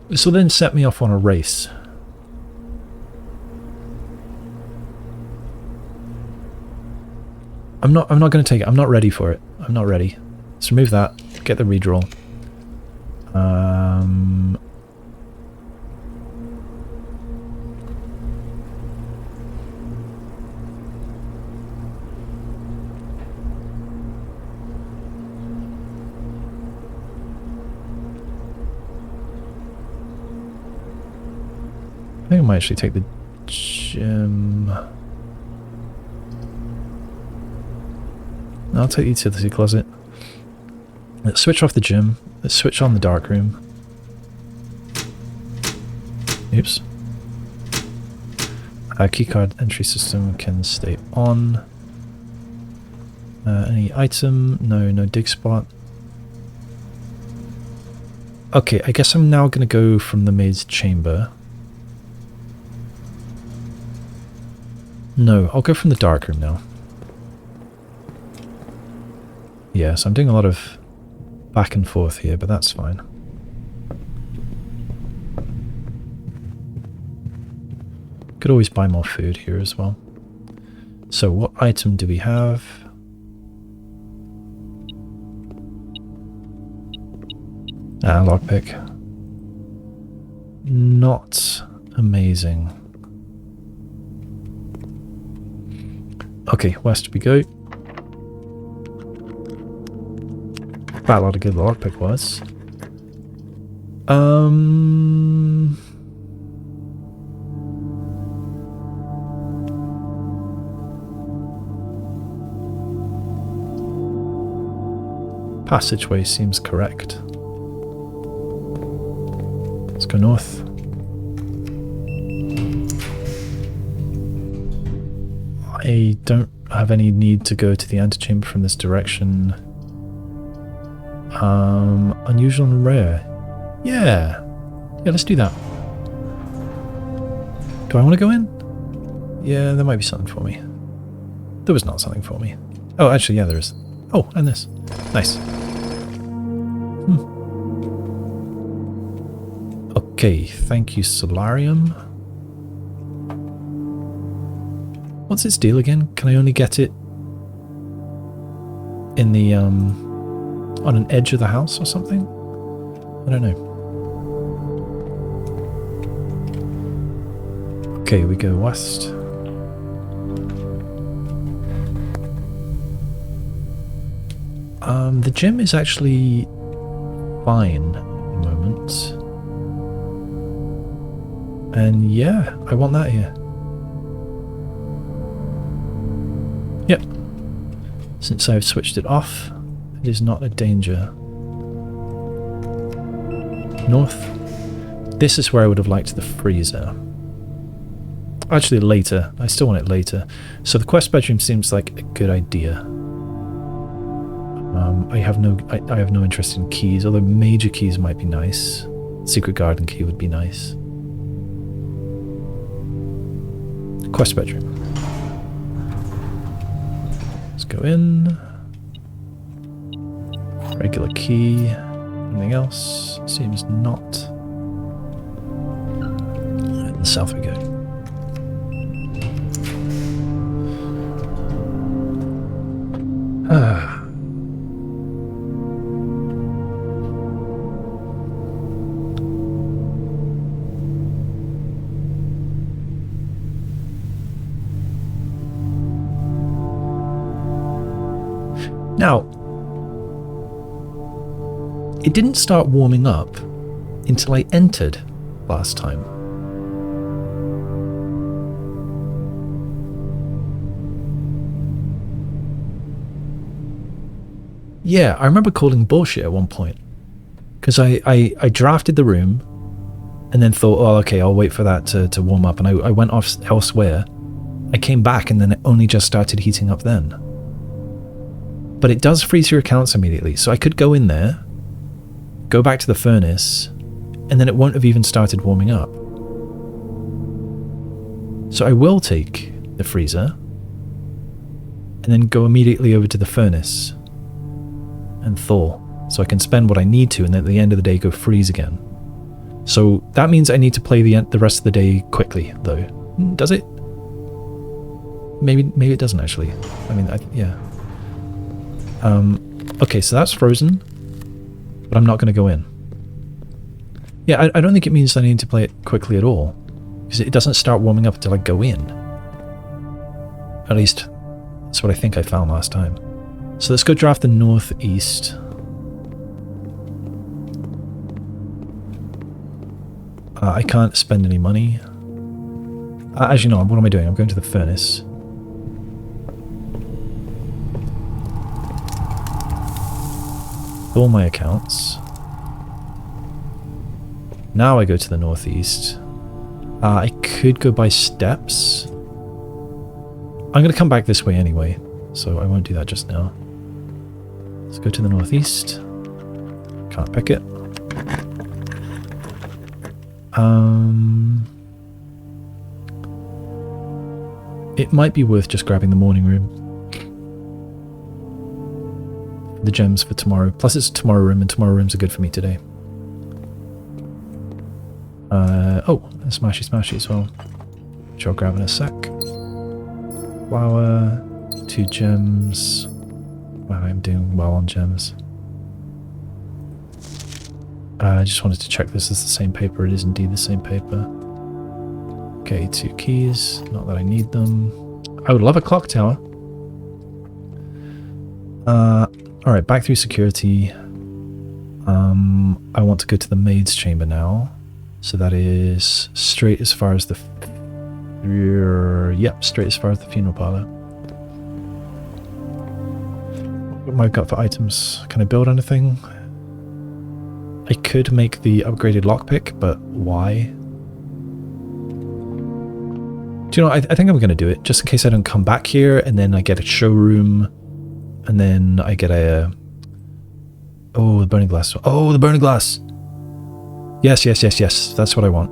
This will then set me off on a race. I'm not going to take it. I'm not ready for it. I'm not ready. Let's remove that. Get the redraw. I think I might actually take the gym. I'll take the utility closet. Let's switch off the gym. Let's switch on the darkroom. Oops. Keycard entry system can stay on. Any item? No, no dig spot. Okay, I guess I'm now going to go from the maid's chamber. No, I'll go from the darkroom now. Yes, I'm doing a lot of back and forth here, but that's fine. Could always buy more food here as well. So what item do we have? Lockpick. Not amazing. Okay, west we go. Quite a lot of good lockpick was. Passageway seems correct. Let's go north. I don't have any need to go to the antechamber from this direction. Unusual and rare. Yeah. Yeah, let's do that. Do I want to go in? Yeah, there might be something for me. There was not something for me. Oh, actually, yeah, there is. Oh, and this. Nice. Okay, thank you, Solarium. What's its deal again? Can I only get it in the, on an edge of the house or something? I don't know. Okay, we go west. The gym is actually fine at the moment. And yeah, I want that here. Yep. Since I've switched it off, it is not a danger. North. This is where I would have liked the freezer. Actually later. I still want it later. So the quest bedroom seems like a good idea. I have no interest in keys, although major keys might be nice. Secret garden key would be nice. Quest bedroom. Let's go in. Regular key. Anything else? Seems not. And south we go. Now, it didn't start warming up until I entered last time. Yeah, I remember calling bullshit at one point. Because I drafted the room and then thought, oh, okay, I'll wait for that to warm up. And I went off elsewhere. I came back and then it only just started heating up then. But it does freeze your accounts immediately. So I could go in there, go back to the furnace, and then it won't have even started warming up. So I will take the freezer and then go immediately over to the furnace and thaw. So I can spend what I need to and then at the end of the day go freeze again. So that means I need to play the rest of the day quickly though. Does it? Maybe it doesn't actually. I mean, yeah. Okay, so that's frozen, but I'm not going to go in. Yeah, I don't think it means I need to play it quickly at all, because it doesn't start warming up until I go in. At least, that's what I think I found last time. So let's go draft the northeast. I can't spend any money. As you know, what am I doing? I'm going to the furnace. All my accounts. Now I go to the northeast. I could go by steps. I'm going to come back this way anyway, so I won't do that just now. Let's go to the northeast. Can't pick it. It might be worth just grabbing the morning room. The gems for tomorrow. Plus it's tomorrow room, and tomorrow rooms are good for me today. Oh, and smashy as well. Which I'll grab in a sec. Flower, 2 gems. Wow, I'm doing well on gems. I just wanted to check this is the same paper. It is indeed the same paper. Okay, 2 keys. Not that I need them. I would love a clock tower. Alright, back through security. I want to go to the maid's chamber now. So that is straight as far as the... Yep, straight as far as the funeral parlor. What have I got for items? Can I build anything? I could make the upgraded lockpick, but why? Do you know, I think I'm going to do it, just in case I don't come back here, and then I get a showroom, and then I get a... Oh, the burning glass. Oh, the burning glass! Yes, that's what I want.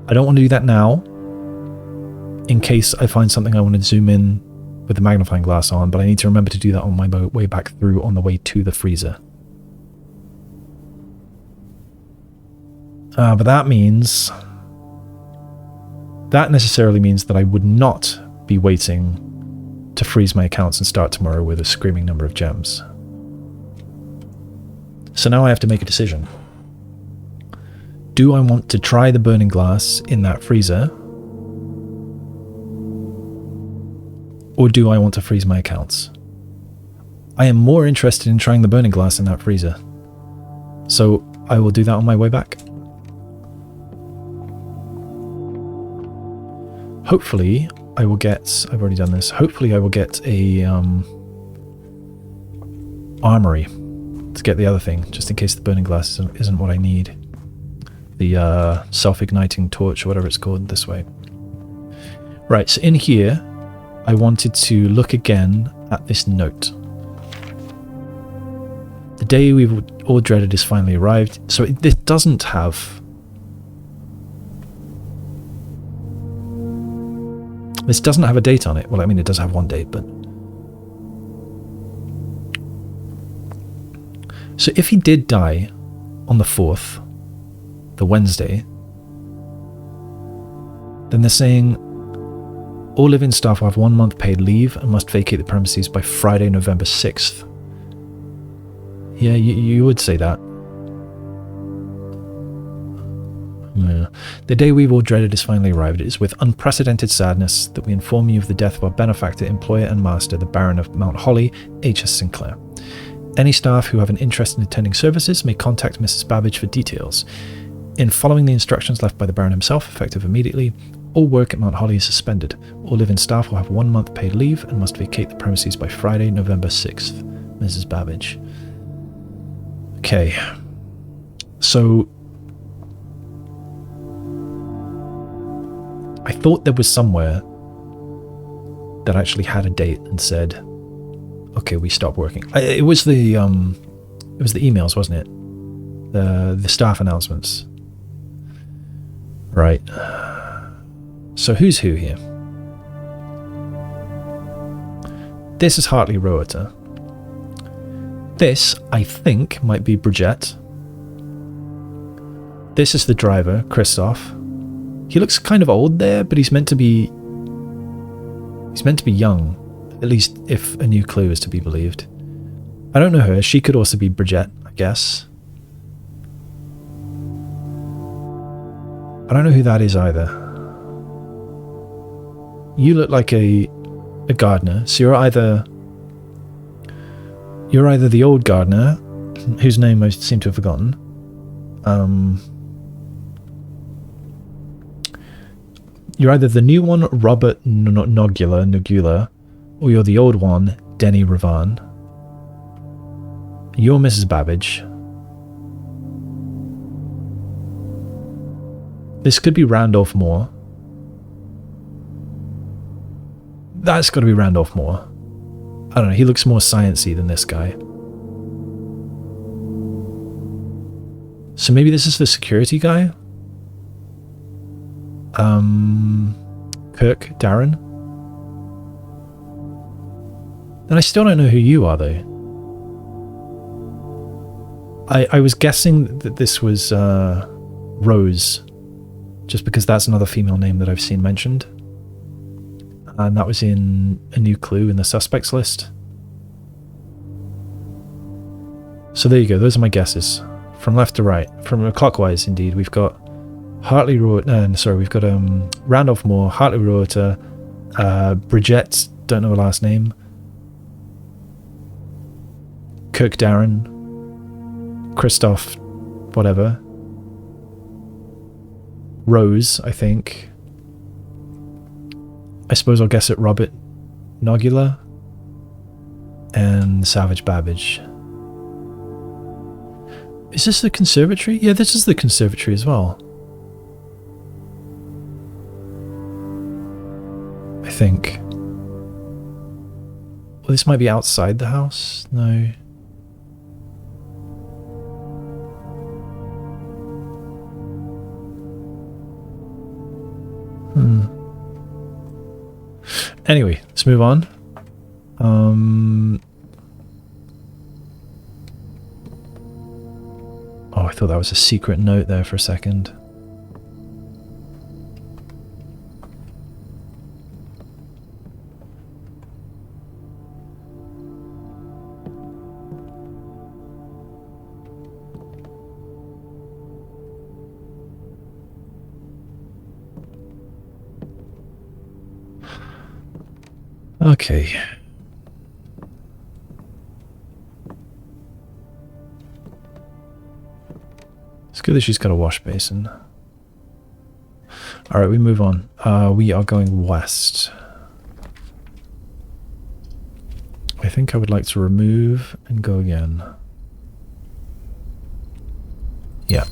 I don't want to do that now, in case I find something I want to zoom in with the magnifying glass on, but I need to remember to do that on my way back through on the way to the freezer. But that means... That necessarily means that I would not be waiting to freeze my accounts and start tomorrow with a screaming number of gems. So now I have to make a decision. Do I want to try the burning glass in that freezer? Or do I want to freeze my accounts? I am more interested in trying the burning glass in that freezer. So I will do that on my way back. Hopefully I will get... I've already done this. Hopefully I will get a armory to get the other thing, just in case the burning glass isn't what I need. The self-igniting torch or whatever it's called this way. Right, so in here I wanted to look again at this note. The day we've all dreaded is finally arrived. So this doesn't have... This doesn't have a date on it. Well, I mean, it does have one date, but... So if he did die on the 4th, the Wednesday, then they're saying all living staff will have 1 month paid leave and must vacate the premises by Friday, November 6th. Yeah, you would say that. Yeah. The day we've all dreaded is finally arrived. It is with unprecedented sadness that we inform you of the death of our benefactor, employer and master, the Baron of Mount Holly, H.S. Sinclair. Any staff who have an interest in attending services may contact Mrs. Babbage for details. In following the instructions left by the Baron himself, effective immediately, All work at Mount Holly is suspended. All living staff will have 1 month paid leave and must vacate the premises by Friday, November 6th. Mrs. Babbage. Okay. So I thought there was somewhere that actually had a date and said, okay, we stop working. It was the emails, wasn't it? The staff announcements. Right. So who's who here? This is Hartley Rota. This, I think, might be Bridget. This is the driver, Christoph. He looks kind of old there, but he's meant to be young, at least if a new clue is to be believed. I don't know her. She could also be Bridget, I guess. I don't know who that is either. You look like a gardener, so you're either the old gardener, whose name I seem to have forgotten. You're either the new one, Robert Nogula, or you're the old one, Denny Ravan. You're Mrs. Babbage. This could be Randolph Moore. That's got to be Randolph Moore. I don't know, he looks more sciencey than this guy. So maybe this is the security guy? Kirk Darren? Then I still don't know who you are, though. I was guessing that this was Rose, just because that's another female name that I've seen mentioned. And that was in a new clue in the suspects list. So there you go, those are my guesses. From left to right. From clockwise, indeed, we've got Hartley Rota, we've got Randolph Moore, Hartley Rota, Bridget, don't know her last name, Kirk Darren, Christoph, whatever, Rose, I think. I suppose I'll guess at Robert Nogula, and Savage Babbage. Is this the conservatory? Yeah, this is the conservatory as well. I think. Well, this might be outside the house. No. Anyway, let's move on. Oh, I thought that was a secret note there for a second. Okay. It's good that she's got a wash basin. Alright, we move on. We are going west. I think I would like to remove and go again. Yeah.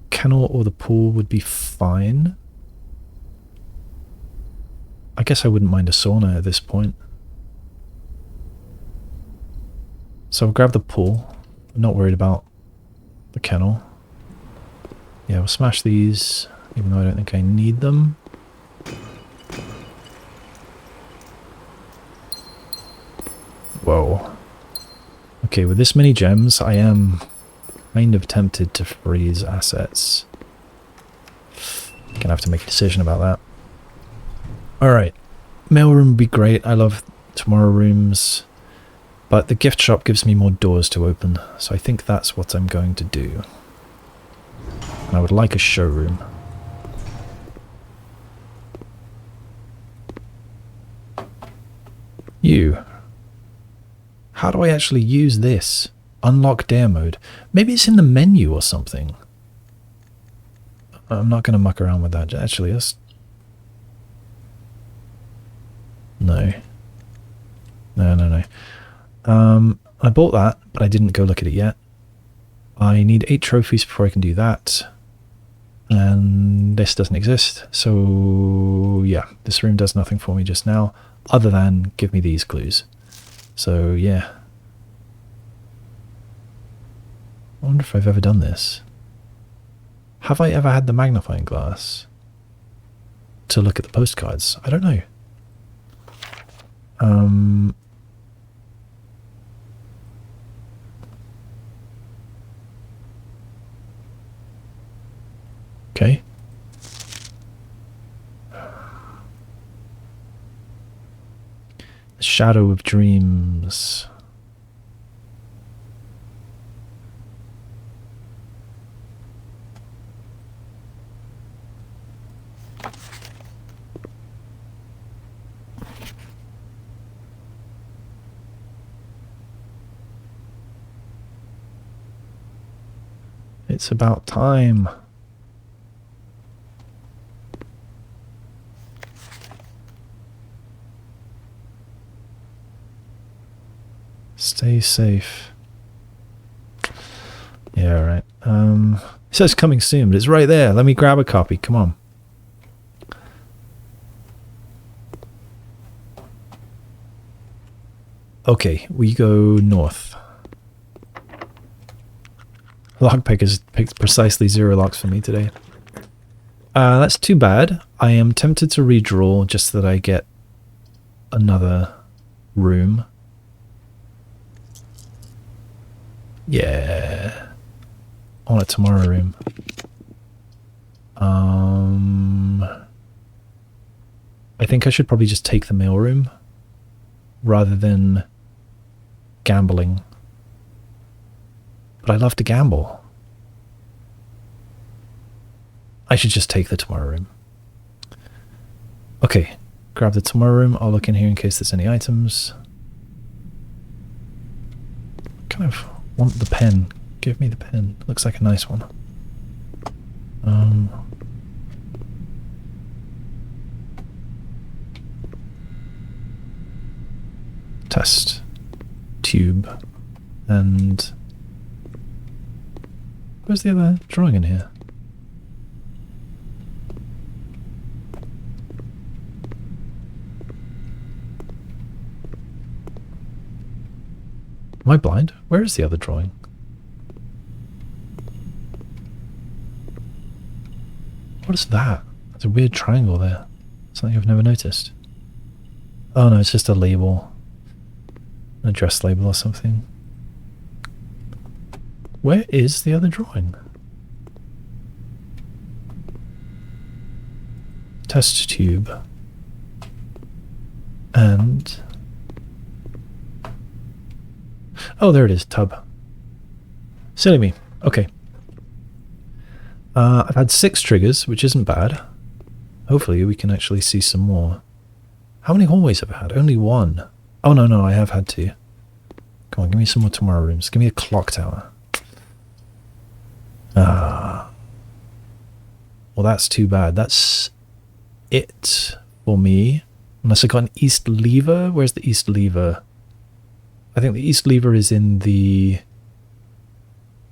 Kennel or the pool would be fine. I guess I wouldn't mind a sauna at this point. So I'll grab the pool. I'm not worried about the kennel. Yeah, we'll smash these, even though I don't think I need them. Whoa. Okay, with this many gems, I am kind of tempted to freeze assets. Gonna have to make a decision about that. Alright, mailroom would be great. I love tomorrow rooms. But the gift shop gives me more doors to open, so I think that's what I'm going to do. And I would like a showroom. You. How do I actually use this? Unlock dare mode. Maybe it's in the menu or something. I'm not going to muck around with that. Actually, let's... No. No. I bought that, but I didn't go look at it yet. I need 8 trophies before I can do that. And this doesn't exist. So, yeah, this room does nothing for me just now, other than give me these clues. So, yeah. I wonder if I've ever done this. Have I ever had the magnifying glass to look at the postcards? I don't know. Okay. The Shadow of Dreams. It's about time. Stay safe. Yeah, right. It says coming soon, but it's right there. Let me grab a copy. Come on. Okay, we go north. Lockpick has picked precisely 0 locks for me today. That's too bad. I am tempted to redraw just so that I get another room. Yeah. I want a tomorrow room. I think I should probably just take the mailroom rather than gambling. But I love to gamble. I should just take the tomorrow room. Okay, grab the tomorrow room. I'll look in here in case there's any items. Kind of want the pen. Give me the pen. Looks like a nice one. Test tube. And where's the other drawing in here? Am I blind? Where is the other drawing? What is that? There's a weird triangle there. Something I've never noticed. Oh no, it's just a label. An address label or something. Where is the other drawing? Test tube. And... oh, there it is, tub. Silly me. Okay. I've had 6 triggers, which isn't bad. Hopefully we can actually see some more. How many hallways have I had? Only 1. Oh, no, I have had 2. Come on, give me some more tomorrow rooms. Give me a clock tower. Well, that's too bad. That's it for me. Unless I got an east lever. Where's the east lever? I think the east lever is in the...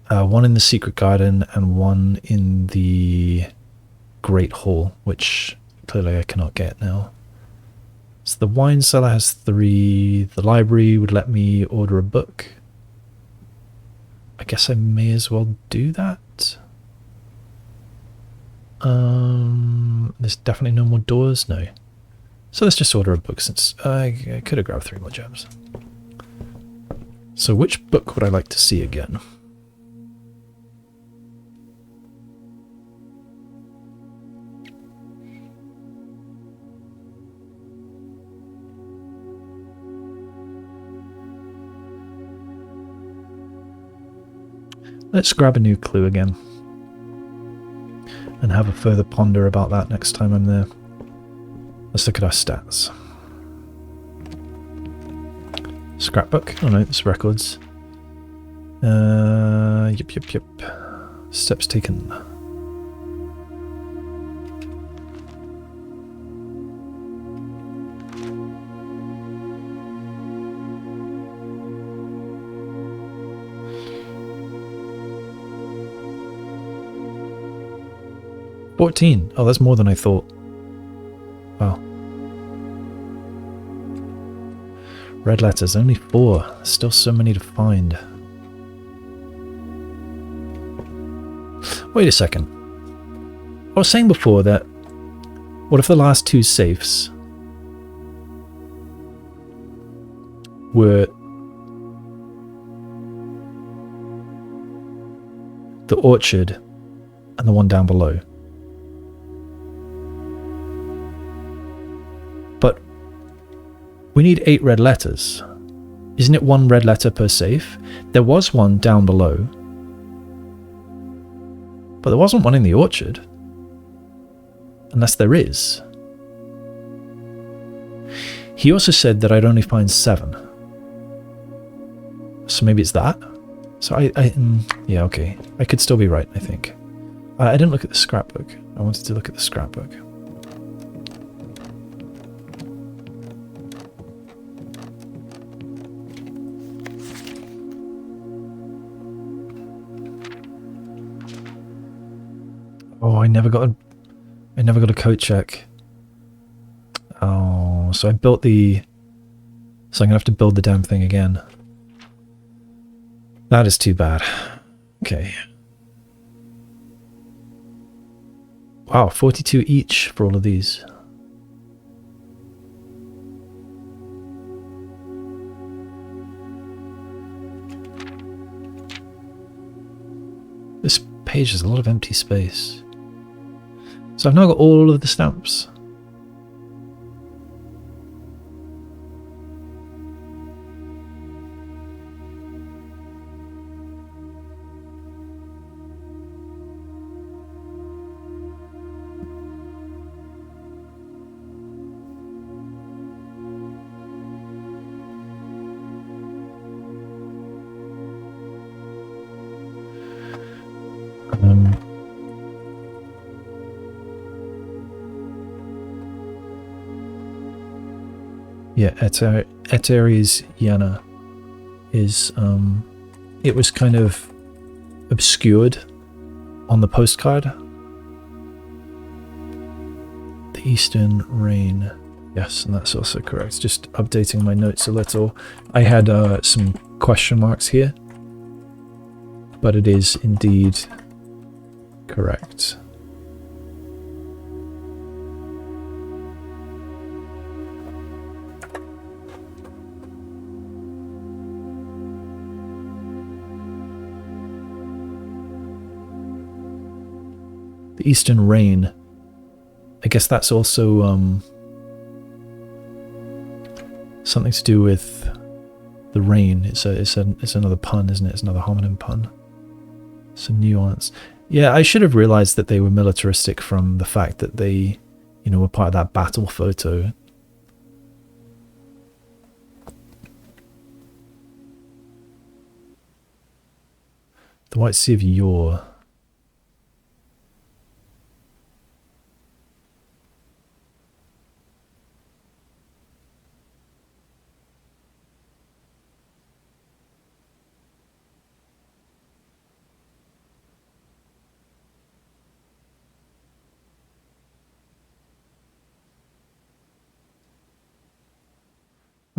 one in the secret garden and one in the great hall, which clearly I cannot get now. So the wine cellar has 3. The library would let me order a book. I guess I may as well do that. There's definitely no more doors, no. So let's just order a book since I could have grabbed 3 more gems. So which book would I like to see again? Let's grab a new clue again and have a further ponder about that next time I'm there. Let's look at our stats. Scrapbook. Oh no, it's records. Yep. Steps taken. 14. Oh, that's more than I thought. Wow. Red letters, only 4. Still so many to find. Wait a second. I was saying before that, what if the last 2 safes were the orchard and the one down below? But we need 8 red letters. Isn't it 1 red letter per safe? There was one down below, but there wasn't one in the orchard. Unless there is. He also said that I'd only find 7. So maybe it's that? So yeah, okay. I could still be right, I think. I didn't look at the scrapbook. I wanted to look at the scrapbook. Oh, I never got a coat check. Oh, so I built the... So I'm going to have to build the damn thing again. That is too bad. Okay. Wow, 42 each for all of these. This page has a lot of empty space. So I've now got all of the stamps. Yeah, Eteries Yana is, it was kind of obscured on the postcard. The Eastern Rain. Yes, and that's also correct. Just updating my notes a little. I had some question marks here, but it is indeed correct. The Eastern Rain. I guess that's also something to do with the rain. It's another pun, isn't it? It's another homonym pun. Some nuance. Yeah, I should have realized that they were militaristic from the fact that they, you know, were part of that battle photo. The White Sea of Yore.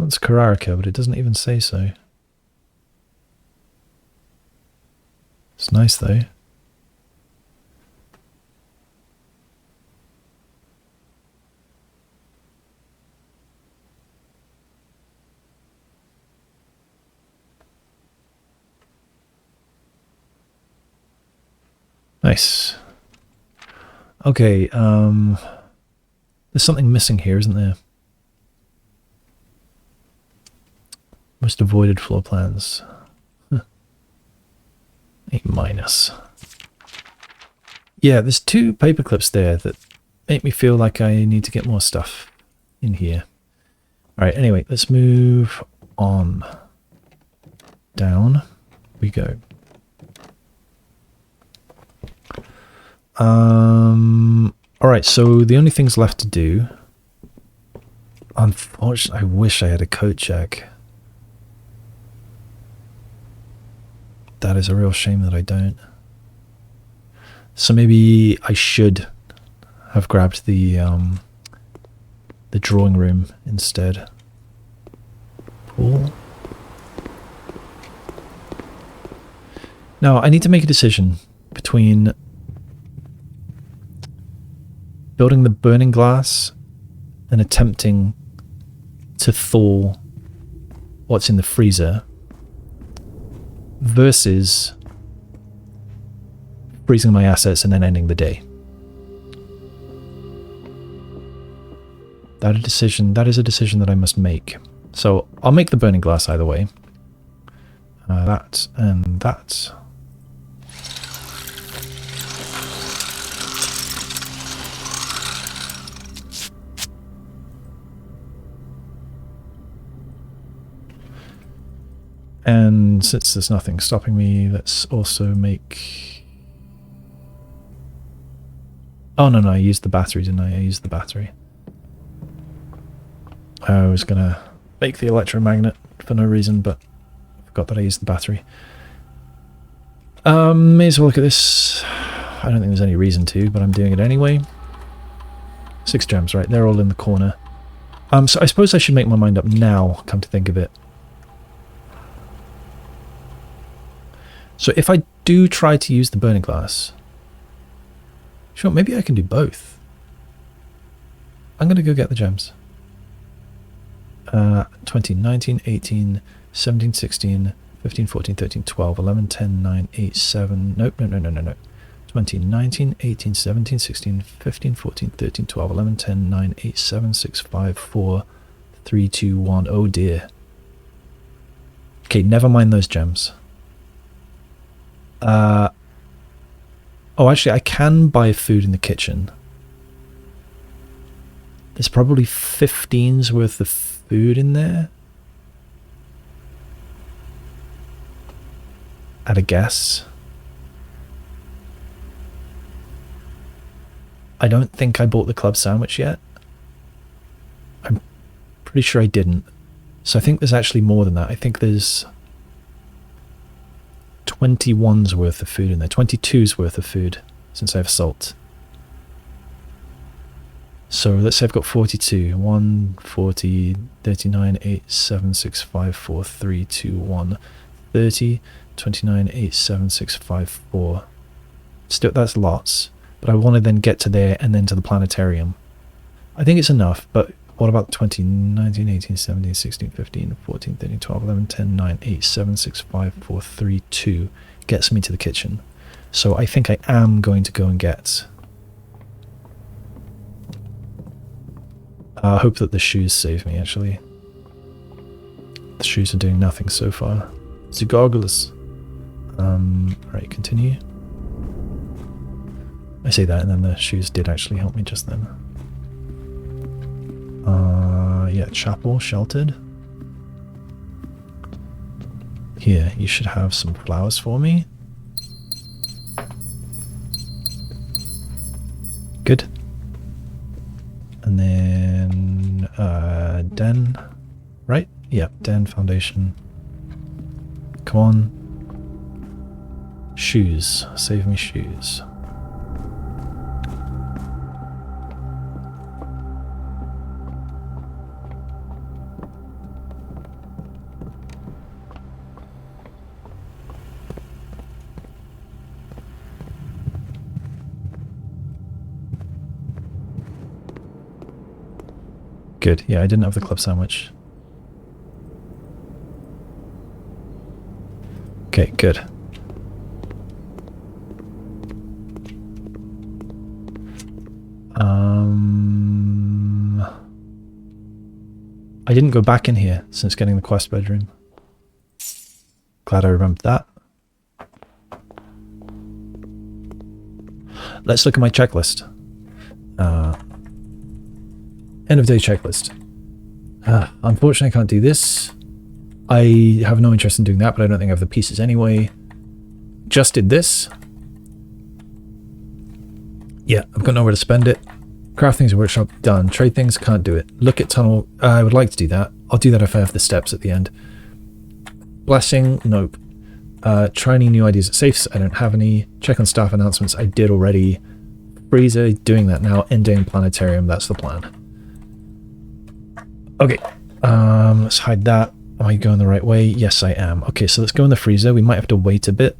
That's Kararika, but it doesn't even say so. It's nice though. Nice. Okay, there's something missing here, isn't there? Most avoided floor plans. Huh. A-. Yeah, there's 2 paper clips there that make me feel like I need to get more stuff in here. Alright, anyway, let's move on. Down we go. Alright, so the only things left to do... Unfortunately, I wish I had a coat check. That is a real shame that I don't. So maybe I should I've grabbed the drawing room instead. Pool. Now, I need to make a decision between building the burning glass and attempting to thaw what's in the freezer versus freezing my assets and then ending the day. That is a decision that I must make. So I'll make the burning glass either way. That and that. And since there's nothing stopping me, let's also make... Oh, no, I used the battery, didn't I? I used the battery. I was going to make the electromagnet for no reason, but I forgot that I used the battery. May as well look at this. I don't think there's any reason to, but I'm doing it anyway. 6 gems, right? They're all in the corner. So I suppose I should make my mind up now, come to think of it. So if I do try to use the burning glass, sure, maybe I can do both. I'm going to go get the gems. 20, 19, 18, 17, 16, 15, 14, 13, 12, 11, 10, 9, 8, 7, nope, no. 20, 19, 18, 17, 16, 15, 14, 13, 12, 11, 10, 9, 8, 7, 6, 5, 4, 3, 2, 1, oh dear. Okay, never mind those gems. Oh, actually, I can buy food in the kitchen. There's probably 15's worth of food in there. At a guess. I don't think I bought the club sandwich yet. I'm pretty sure I didn't. So I think there's actually more than that. I think there's 21's worth of food in there. 22's worth of food since I have salt. So let's say I've got 42. 1, 40, 39, 8, 7, 6, 5, 4, 3, 2, 1. 30, 29, 8, 7, 6, 5, 4. Still, that's lots. But I want to then get to there and then to the planetarium. I think it's enough, but what about 20, 19, 18, 17, 16, 15, 14, 13, 12, 11, 10, 9, 8, 7, 6, 5, 4, 3, 2 gets me to the kitchen. So I think I am going to go and get... I hope that the shoes save me, actually. The shoes are doing nothing so far. The goggles. Right, continue. I say that and then the shoes did actually help me just then. Yeah, chapel, sheltered. Here, you should have some flowers for me. Good. And then, Den, right? Yep, Den foundation. Come on. Shoes. Save me shoes. Good. Yeah, I didn't have the club sandwich. Okay, good. I didn't go back in here since getting the quest bedroom. Glad I remembered that. Let's look at my checklist. End of day checklist. Unfortunately, I can't do this. I have no interest in doing that, but I don't think I have the pieces anyway. Just did this. Yeah, I've got nowhere to spend it. Craft things in workshop, done. Trade things, can't do it. Look at tunnel, I would like to do that. I'll do that if I have the steps at the end. Blessing, nope. Try any new ideas at safes, I don't have any. Check on staff announcements, I did already. freezer, doing that now, ending Planetarium, that's the plan. Okay, let's hide that. Am I going the right way? Yes, I am. Okay, so let's go in the freezer. We might have to wait a bit.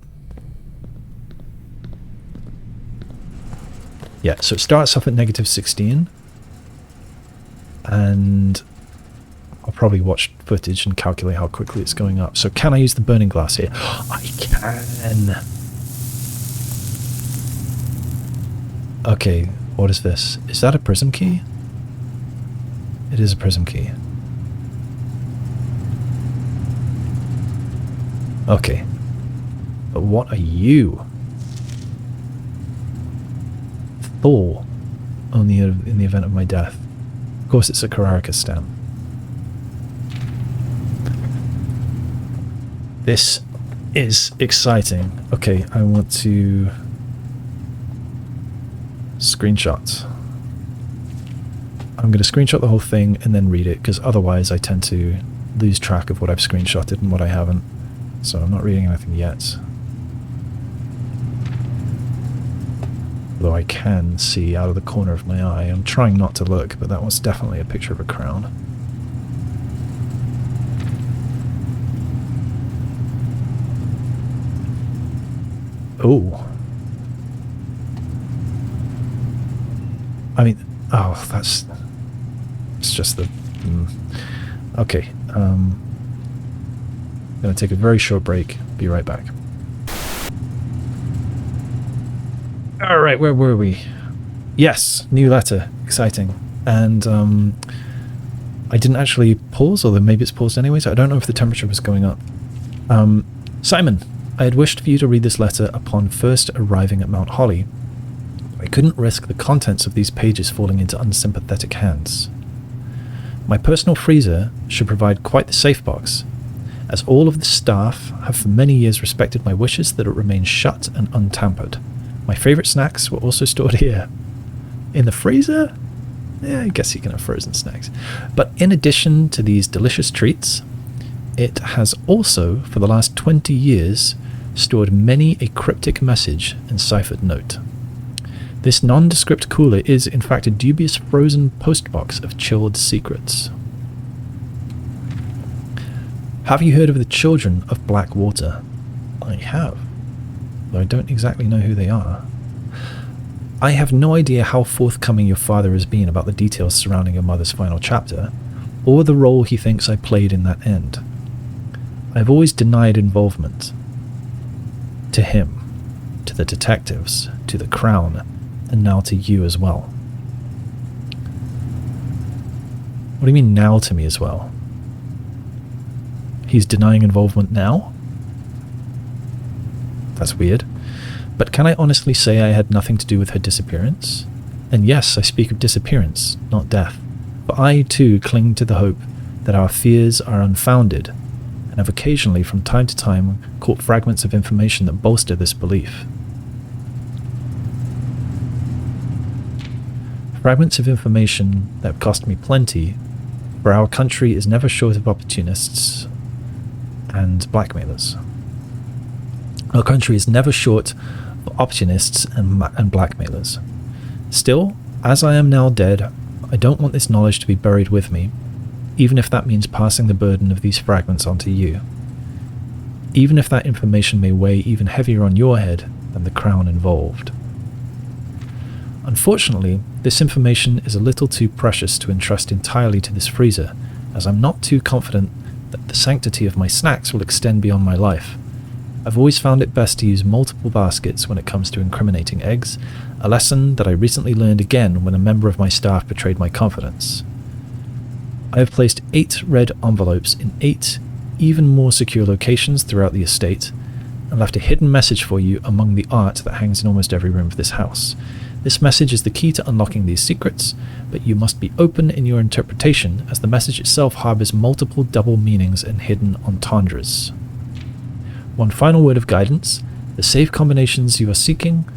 Yeah, so it starts off at -16. And I'll probably watch footage and calculate how quickly it's going up. So can I use the burning glass here? I can! Okay, what is this? Is that a prism key? It is a prism key. Okay. But what are you? Thaw. Only in the event of my death. Of course it's a Carraricus stamp. This is exciting. Okay, I want to screenshot. I'm going to screenshot the whole thing and then read it, because otherwise I tend to lose track of what I've screenshotted and what I haven't. So I'm not reading anything yet. Although I can see out of the corner of my eye. I'm trying not to look, but that was definitely a picture of a crown. Oh. I mean, oh, that's... It's just the... Okay, I'm going to take a very short break. Be right back. Alright, where were we? Yes, new letter. Exciting. And I didn't actually pause, although maybe it's paused anyways. I don't know if the temperature was going up. Simon, I had wished for you to read this letter upon first arriving at Mount Holly. I couldn't risk the contents of these pages falling into unsympathetic hands. My personal freezer should provide quite the safe box, as all of the staff have for many years respected my wishes that it remain shut and untampered. My favourite snacks were also stored here. In the freezer? Yeah, I guess you can have frozen snacks. But in addition to these delicious treats, it has also, for the last 20 years, stored many a cryptic message and ciphered note. This nondescript cooler is, in fact, a dubious frozen postbox of chilled secrets. Have you heard of the Children of Black Water? I have, though I don't exactly know who they are. I have no idea how forthcoming your father has been about the details surrounding your mother's final chapter, or the role he thinks I played in that end. I have always denied involvement. To him, to the detectives, to the Crown, and now to you as well. What do you mean now to me as well? He's denying involvement now? That's weird. But can I honestly say I had nothing to do with her disappearance? And yes, I speak of disappearance, not death. But I too cling to the hope that our fears are unfounded, and have occasionally from time to time caught fragments of information that bolster this belief. Fragments of information that have cost me plenty, for our country is never short of opportunists and blackmailers. Our country is never short of opportunists and blackmailers. Still, as I am now dead, I don't want this knowledge to be buried with me, even if that means passing the burden of these fragments on to you. Even if that information may weigh even heavier on your head than the Crown involved. Unfortunately, this information is a little too precious to entrust entirely to this freezer, as I'm not too confident that the sanctity of my snacks will extend beyond my life. I've always found it best to use multiple baskets when it comes to incriminating eggs, a lesson that I recently learned again when a member of my staff betrayed my confidence. I have placed 8 red envelopes in 8 even more secure locations throughout the estate, and left a hidden message for you among the art that hangs in almost every room of this house. This message is the key to unlocking these secrets, but you must be open in your interpretation, as the message itself harbors multiple double meanings and hidden entendres. One final word of guidance: the safe combinations you are seeking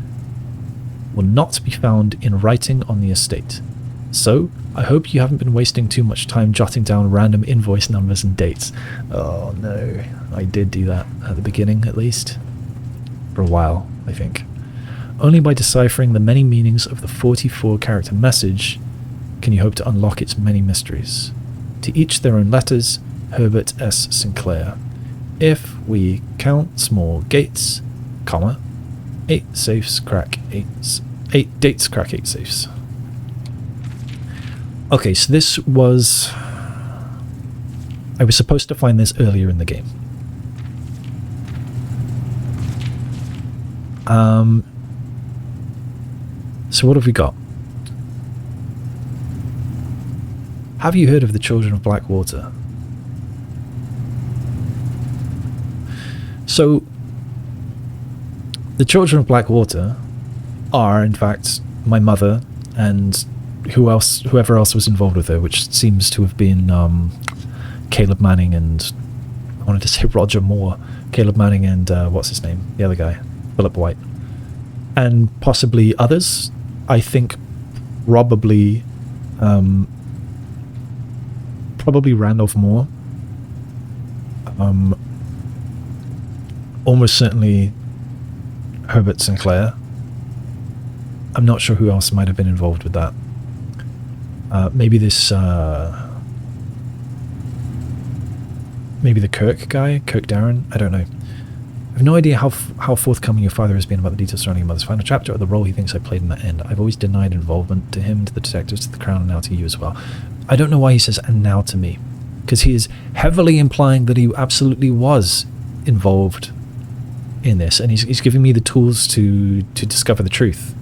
will not be found in writing on the estate. So, I hope you haven't been wasting too much time jotting down random invoice numbers and dates. Oh no, I did do that at the beginning, at least. For a while, I think. Only by deciphering the many meanings of the 44-character message can you hope to unlock its many mysteries. To each their own letters, Herbert S. Sinclair. If we count small gates, comma, 8 safes crack 8 dates crack 8 safes. Okay, so this was... I was supposed to find this earlier in the game. So what have we got? Have you heard of the Children of Blackwater? So, the Children of Blackwater are, in fact, my mother and whoever else was involved with her, which seems to have been Caleb Manning and, I wanted to say Roger Moore, Caleb Manning and what's his name? The other guy, Philip White. And possibly others. I think probably Randolph Moore. Almost certainly Herbert Sinclair. I'm not sure who else might have been involved with that. Maybe this... maybe the Kirk guy? Kirk Darren? I don't know. I have no idea how forthcoming your father has been about the details surrounding your mother's final chapter or the role he thinks I played in the end. I've always denied involvement to him, to the detectives, to the Crown, and now to you as well. I don't know why he says, and now to me. Because he is heavily implying that he absolutely was involved in this, and he's giving me the tools to discover the truth.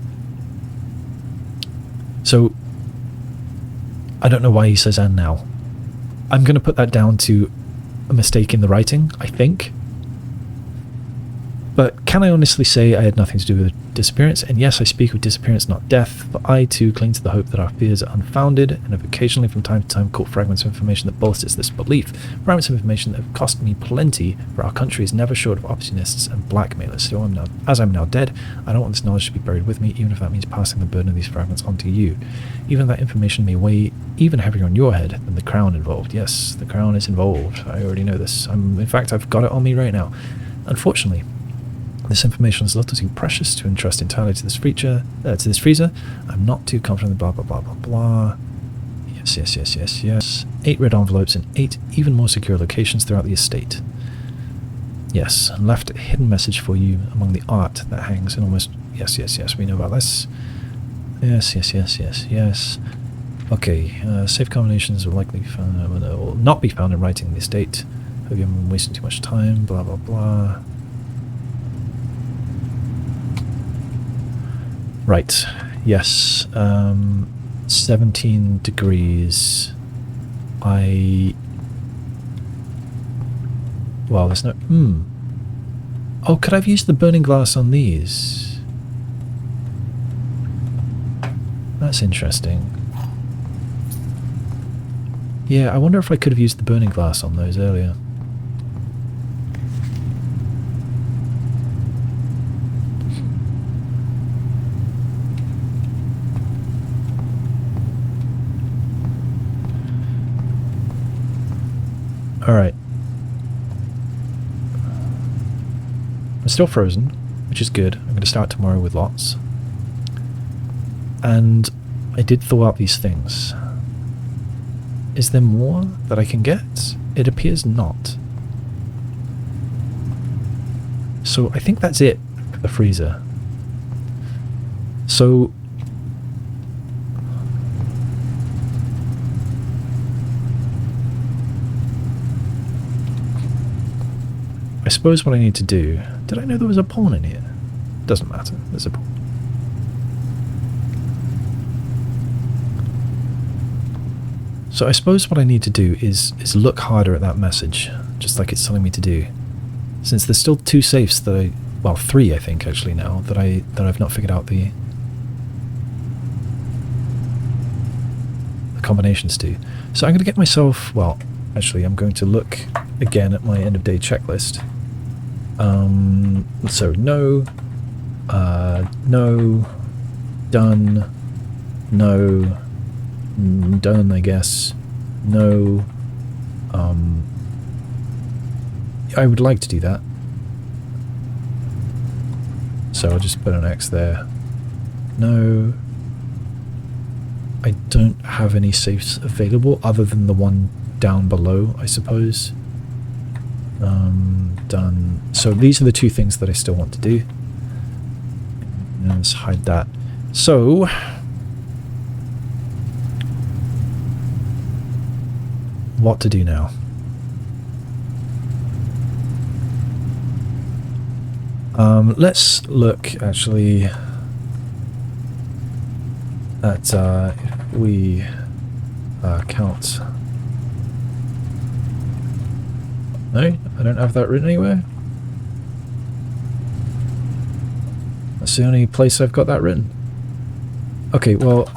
So, I don't know why he says, and now. I'm going to put that down to a mistake in the writing, I think. But can I honestly say I had nothing to do with the disappearance? And yes, I speak of disappearance, not death, but I too cling to the hope that our fears are unfounded, and have occasionally from time to time caught fragments of information that bolsters this belief. Fragments of information that have cost me plenty, for our country is never short of opportunists and blackmailers. So as I'm now dead, I don't want this knowledge to be buried with me, even if that means passing the burden of these fragments on to you. Even if that information may weigh even heavier on your head than the Crown involved. Yes, the Crown is involved. I already know this. In fact, I've got it on me right now. Unfortunately, this information is a little too precious to entrust entirely to this freezer. I'm not too confident. Blah blah blah blah blah. Yes. 8 red envelopes in 8 even more secure locations throughout the estate. Yes, and left a hidden message for you among the art that hangs in almost... Yes. We know about this. Yes. Okay. Safe combinations will likely will not be found in writing in the estate. Hope you haven't been wasting too much time. Blah blah blah. Right, yes, 17 degrees, well, there's no, oh, could I have used the burning glass on these? That's interesting. Yeah, I wonder if I could have used the burning glass on those earlier. Alright. I'm still frozen, which is good. I'm going to start tomorrow with lots. And I did thaw out these things. Is there more that I can get? It appears not. So I think that's it for the freezer. So... I suppose what I need to do... Did I know there was a pawn in here? Doesn't matter. There's a pawn. So I suppose what I need to do is look harder at that message, just like it's telling me to do. Since there's still 2 safes that I... Well, 3 I think actually now, that I've not figured out the combinations to. So I'm going to get myself... Well, actually I'm going to look again at my end of day checklist. So no, done, no, done, I guess, no, I would like to do that. So I'll just put an X there. No. I don't have any safes available other than the one down below, I suppose. Done. So these are the two things that I still want to do. And let's hide that. So what to do now? Let's look actually at if we count. No, I don't have that written anywhere. That's the only place I've got that written. Okay, well,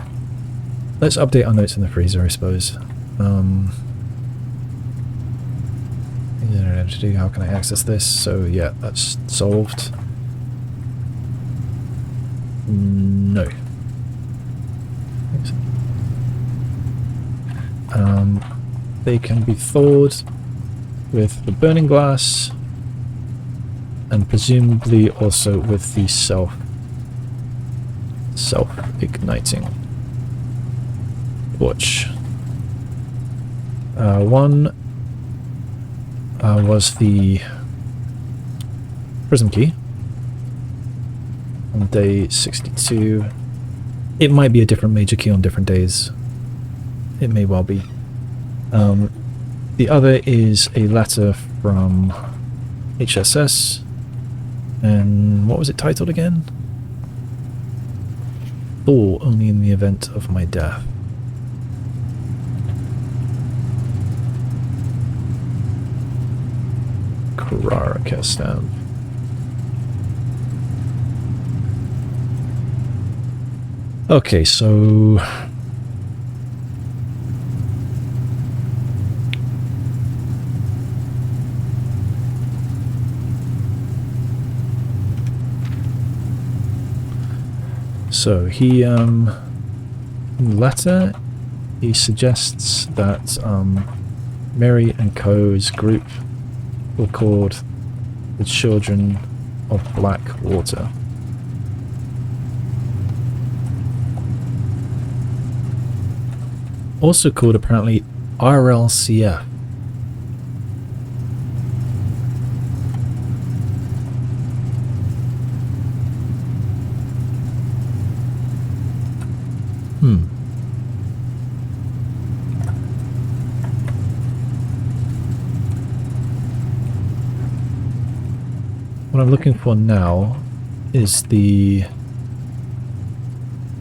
let's update our notes in the freezer, I suppose. How can I access this? So yeah, that's solved. No. They can be thawed with the burning glass and presumably also with the self-igniting torch. One was the prism key on day 62. It might be a different major key on different days. It may well be. The other is a letter from HSS, and what was it titled again? Thaw, only in the event of my death. Carrara stamp. Okay, so he in the letter he suggests that Mary and Co.'s group were called the Children of Black Water. Also called apparently RLCF. What I'm looking for now is the...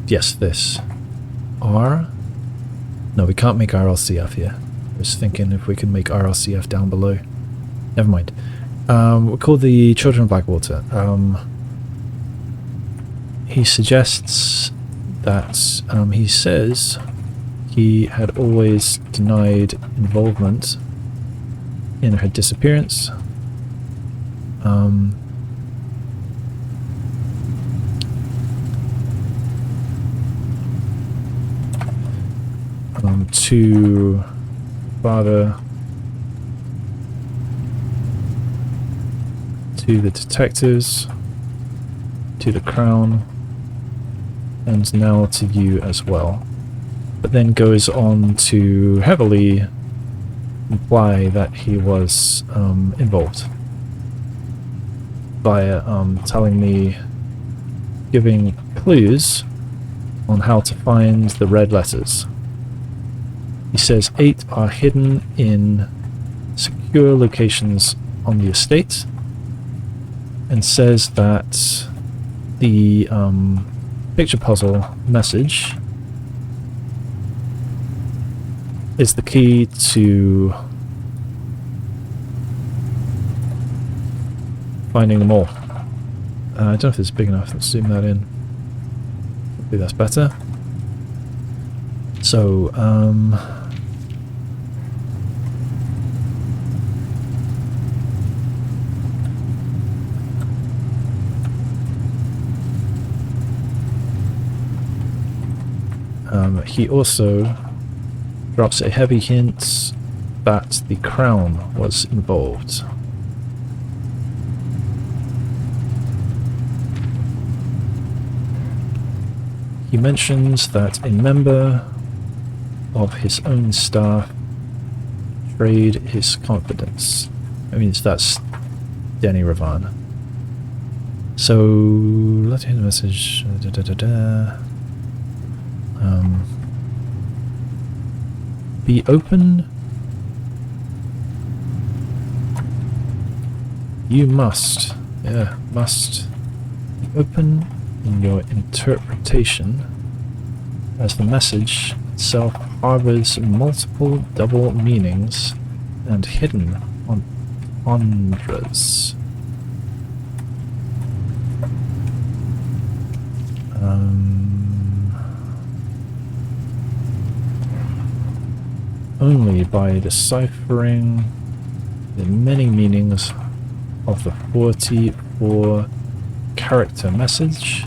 Yes, this. R? No, we can't make RLCF here. I was thinking if we can make RLCF down below. Never mind. We're called the Children of Blackwater. He suggests that he says he had always denied involvement in her disappearance. To father, to the detectives, to the Crown, and now to you as well. But then goes on to heavily imply that he was involved by telling me, giving clues on how to find the red letters. He says 8 are hidden in secure locations on the estate, and says that the picture puzzle message is the key to finding them all. I don't know if it's big enough. Let's zoom that in. Hopefully that's better. So, he also drops a heavy hint that the Crown was involved. He mentions that a member of his own staff betrayed his confidence. I mean, that's Denny Ravan. So, let's hear the message. Be open. You must, must be open in your interpretation, as the message itself harbors multiple double meanings and hidden entendres. Only by deciphering the many meanings of the 44 character message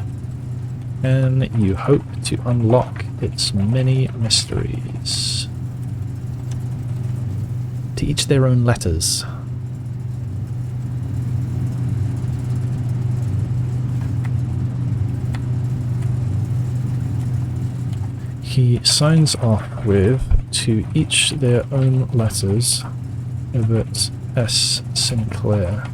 can you hope to unlock its many mysteries. To each their own letters. He signs off with, to each their own letters, Everett S. Sinclair.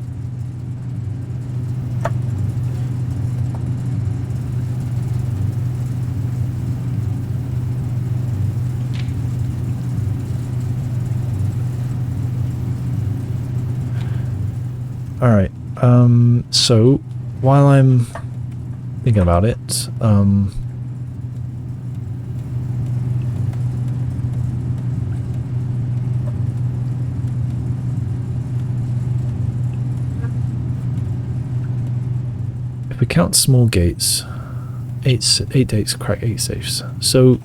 Alright, so while I'm thinking about it, if we count small gates, 8 gates crack 8 safes. So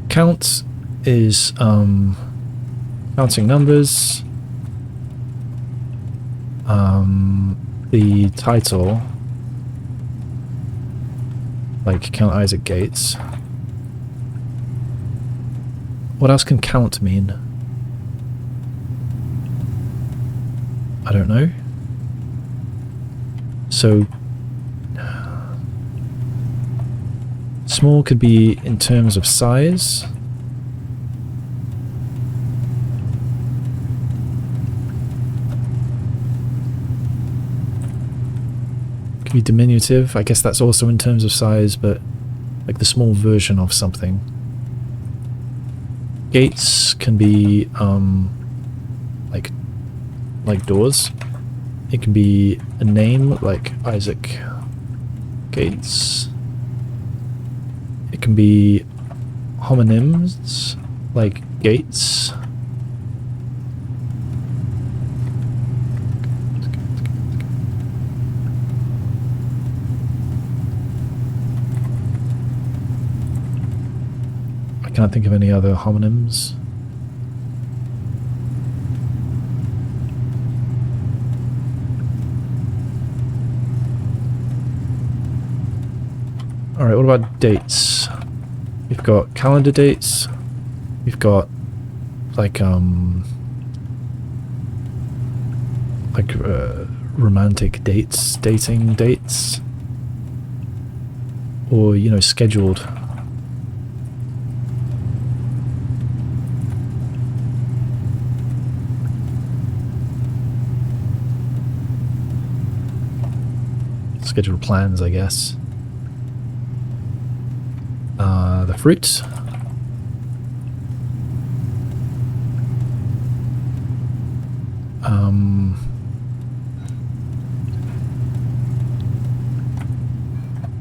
count is counting numbers. The title, like Count Isaac Gates. What else can count mean? I don't know. So small could be in terms of size. Could be diminutive. I guess that's also in terms of size, but like the small version of something. Gates can be like doors. It can be a name like Isaac Gates. It can be homonyms like Gates. I can't think of any other homonyms. Alright, what about dates? We've got calendar dates. We've got like romantic dates, dating dates, or, you know, scheduled. Scheduled plans, I guess. The fruits.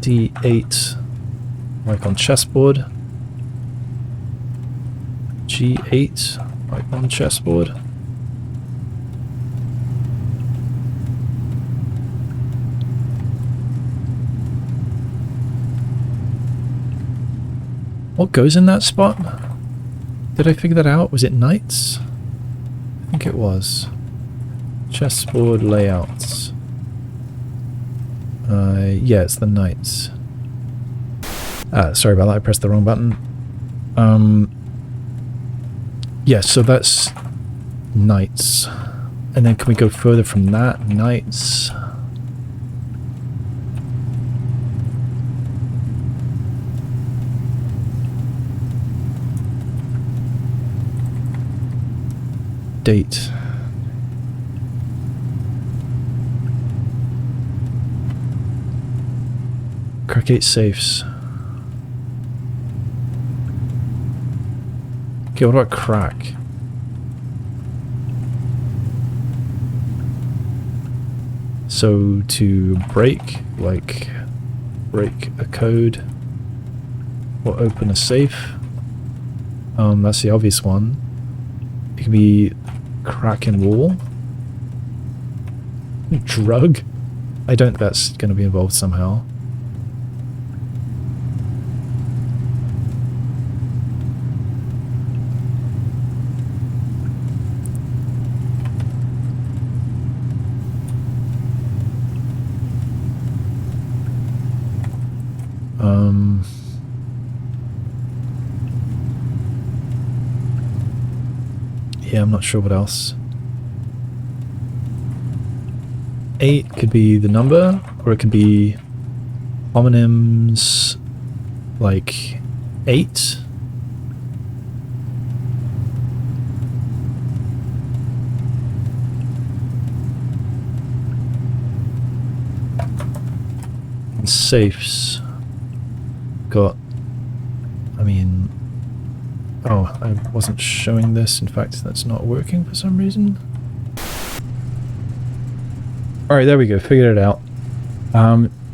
D8, like on chessboard. G8, like on chessboard. What goes in that spot? Did I figure that out? Was it knights? I think it was. Chessboard layouts. Yeah, it's the knights. Sorry about that, I pressed the wrong button. Yeah, so that's knights. And then can we go further from that? Nights. Date. Crack 8 safes. Okay, what about crack? So to break, like break a code or open a safe. That's the obvious one. It can be cracking wall. Drug? I don't think that's going to be involved somehow. Yeah, I'm not sure what else. 8 could be the number, or it could be homonyms like 8. And safes got, I mean, oh, I wasn't showing this. In fact, that's not working for some reason. Alright, there we go. Figured it out.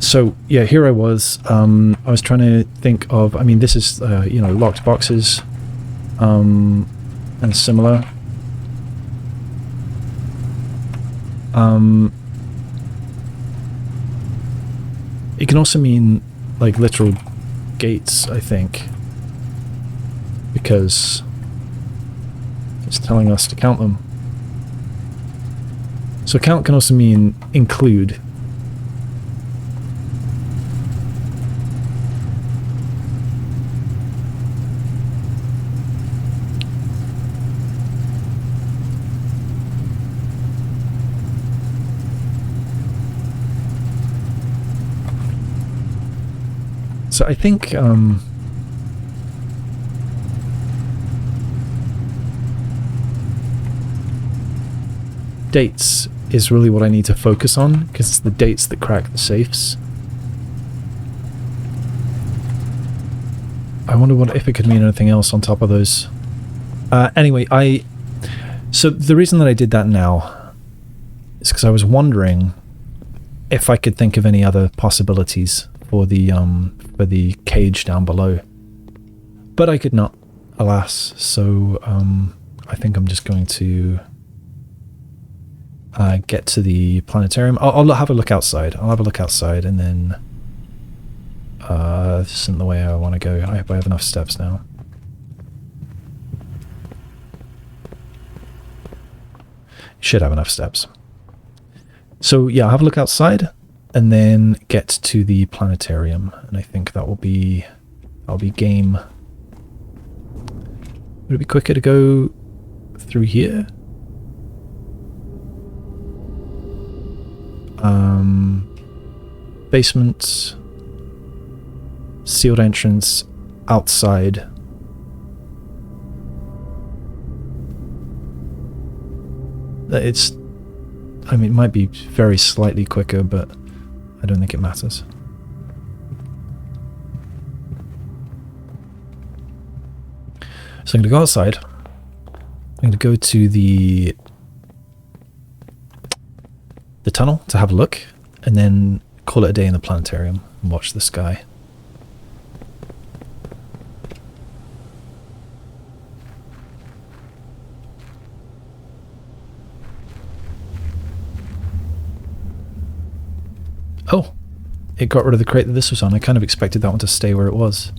So, yeah, here I was. I was trying to think of... I mean, this is, you know, locked boxes. And similar. It can also mean, like, literal gates, I think. Because it's telling us to count them. So count can also mean include. So I think dates is really what I need to focus on, because it's the dates that crack the safes. I wonder what if it could mean anything else on top of those. Anyway, so the reason that I did that now is because I was wondering if I could think of any other possibilities for the cage down below, but I could not, alas. So I think I'm just going to get to the planetarium. I'll have a look outside. I'll have a look outside, and then this isn't the way I want to go. I hope I have enough steps now. Should have enough steps. So yeah, I'll have a look outside, and then get to the planetarium, and I think that will be game. Would it be quicker to go through here? Basement, sealed entrance, outside. It's, I mean, it might be very slightly quicker, but I don't think it matters. So I'm going to go outside. I'm going to go to the tunnel to have a look, and then call it a day in the planetarium and watch the sky. Oh, it got rid of the crate that this was on. I kind of expected that one to stay where it was.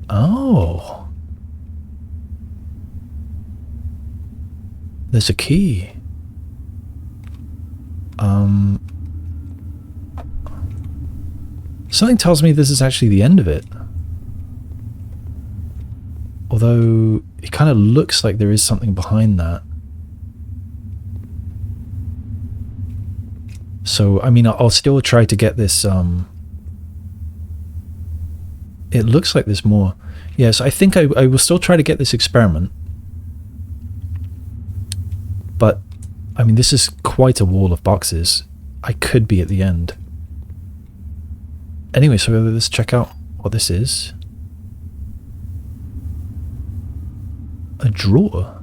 Oh. There's a key. Something tells me this is actually the end of it. Although it kind of looks like there is something behind that. So, I mean, I'll still try to get this, it looks like there's more. Yes, I think I will still try to get this experiment. But, I mean, this is quite a wall of boxes. I could be at the end. Anyway, so let's check out what this is. A drawer.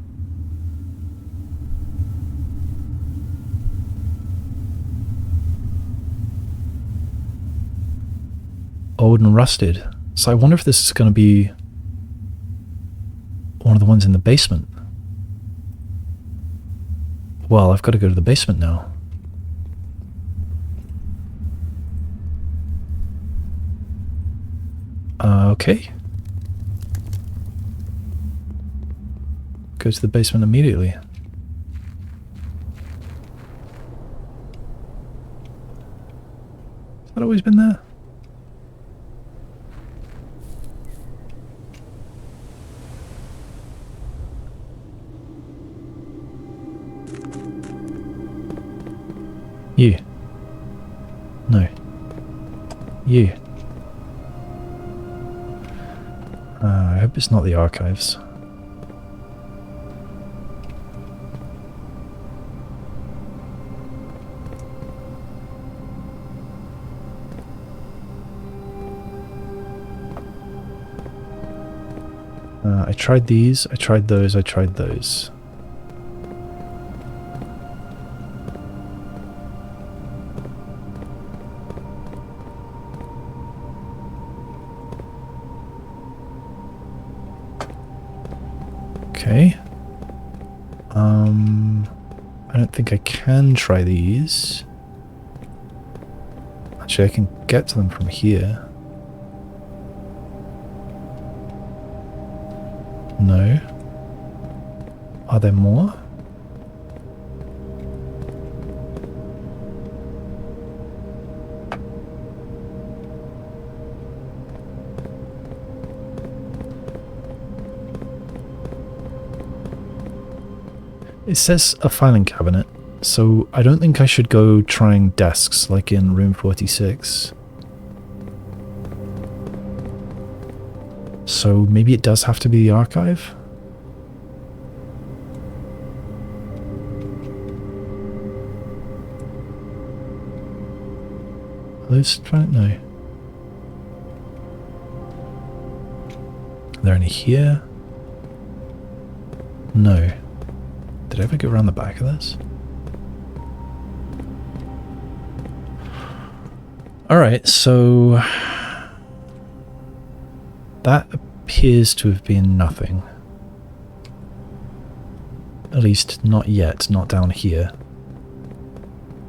Old and rusted. So I wonder if this is going to be one of the ones in the basement. Well, I've got to go to the basement now. Okay. Go to the basement immediately. Has that always been there? You. No. You. I hope it's not the archives. I tried these, I tried those, I tried those. Okay. I don't think I can try these. Actually, I can get to them from here. No. Are there more? It says a filing cabinet, so I don't think I should go trying desks like in room 46. So maybe it does have to be the archive? Are those trying? No. Are there any here? No. Did I ever go around the back of this? Alright, so that appears to have been nothing. At least not yet, not down here.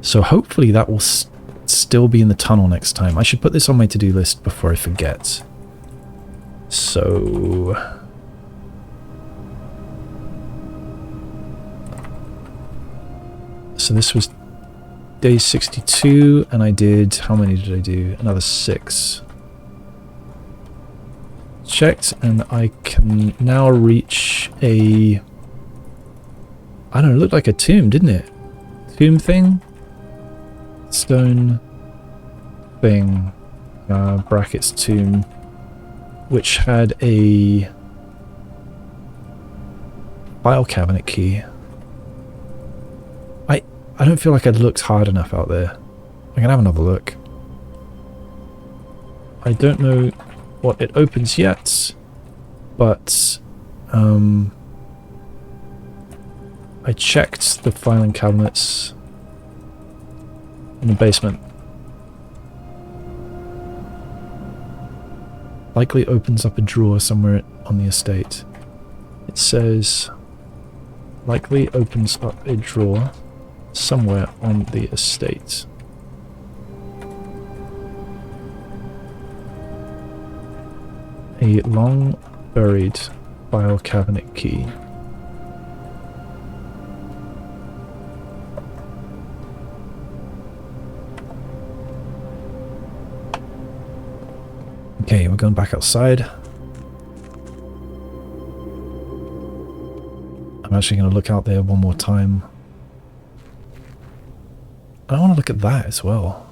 So hopefully that will still be in the tunnel next time. I should put this on my to-do list before I forget. So this was day 62, and I did, how many did I do? Another 6. Checked, and I can now reach a, I don't know, it looked like a tomb, didn't it? Tomb thing? Stone thing, brackets tomb, which had a file cabinet key. I don't feel like I'd looked hard enough out there. I'm gonna have another look. I don't know what it opens yet, but I checked the filing cabinets in the basement. Likely opens up a drawer somewhere on the estate. It says likely opens up a drawer somewhere on the estate. A long buried file cabinet key. Okay, we're going back outside. actually going to look out there one more time. I want to look at that as well.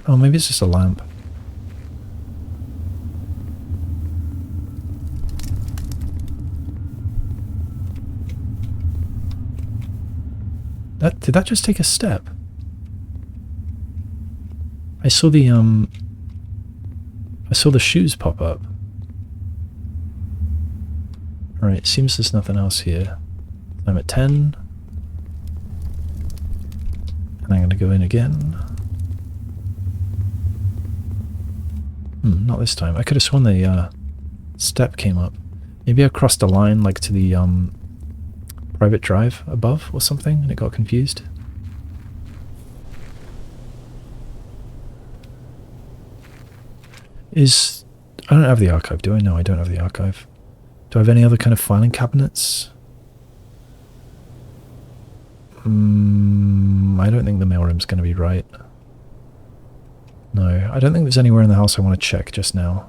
Oh, maybe it's just a lamp. Did that just take a step? I saw the shoes pop up. Alright, seems there's nothing else here. I'm at 10. And I'm going to go in again. Not this time. I could have sworn the step came up. Maybe I crossed a line like to the private drive above or something and it got confused. I don't have the archive, do I? No, I don't have the archive. Do I have any other kind of filing cabinets? I don't think the mailroom's going to be right. No, I don't think there's anywhere in the house I want to check just now.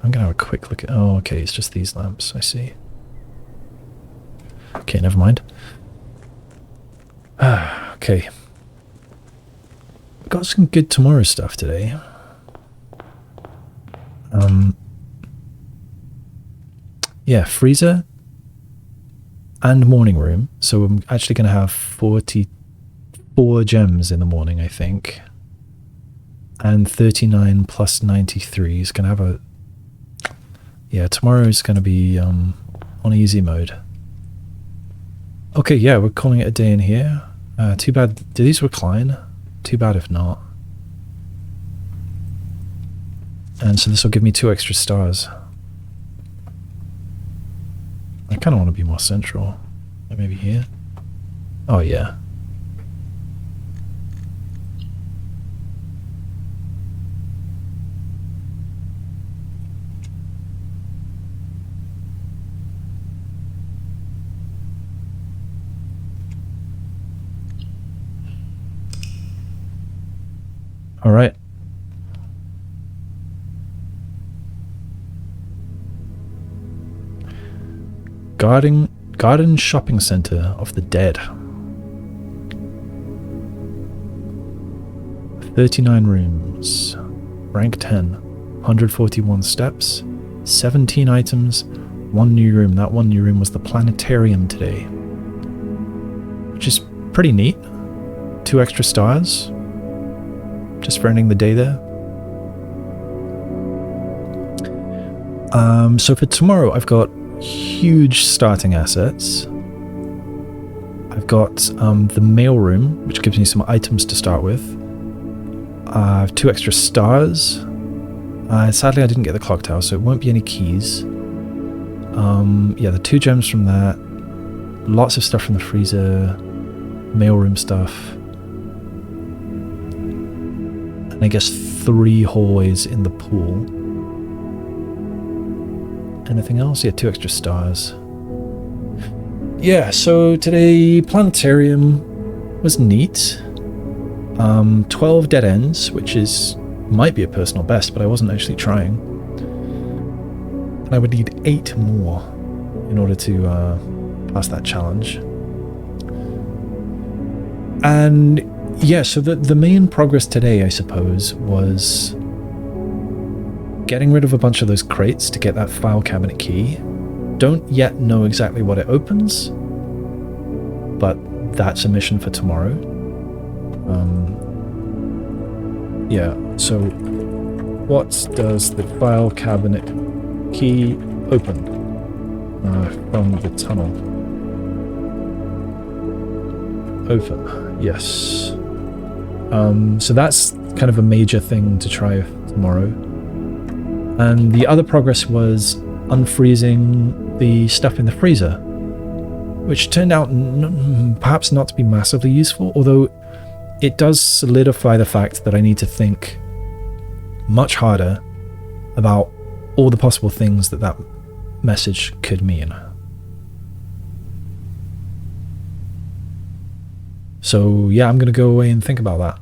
I'm going to have a quick look at... Oh, okay, it's just these lamps, I see. Okay, never mind. Okay. Got some good tomorrow stuff today. Yeah, freezer and morning room. So I'm actually going to have 44 gems in the morning, I think. And 39 plus 93 is going to have a... Yeah, tomorrow is going to be on easy mode. Okay, yeah, we're calling it a day in here. Too bad. Do these recline? Too bad if not. And so this will give me 2 extra stars. I kind of want to be more central. Maybe here. Oh, yeah. All right. Garden Shopping Center of the Dead. 39 rooms. Rank 10. 141 steps. 17 items. 1 new room. That 1 new room was the Planetarium today. Which is pretty neat. 2 extra stars. Just for ending the day there. So for tomorrow, I've got huge starting assets. I've got the mailroom, which gives me some items to start with. I have 2 extra stars. Sadly, I didn't get the clock tower, so it won't be any keys. Yeah, the 2 gems from that. Lots of stuff from the freezer. Mailroom stuff. And I guess 3 hallways in the pool. Anything else? Yeah, 2 extra stars. Yeah, so today Planetarium was neat. 12 dead ends, which might be a personal best, but I wasn't actually trying. And I would need 8 more in order to pass that challenge. And yeah, so the main progress today, I suppose, was getting rid of a bunch of those crates to get that file cabinet key. Don't yet know exactly what it opens, but that's a mission for tomorrow. Yeah, so what does the file cabinet key open from the tunnel? Open, yes. So that's kind of a major thing to try tomorrow. And the other progress was unfreezing the stuff in the freezer, which turned out perhaps not to be massively useful, although it does solidify the fact that I need to think much harder about all the possible things that message could mean. So yeah, I'm going to go away and think about that.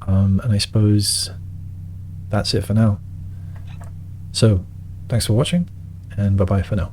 And I suppose that's it for now. So, thanks for watching, and bye-bye for now.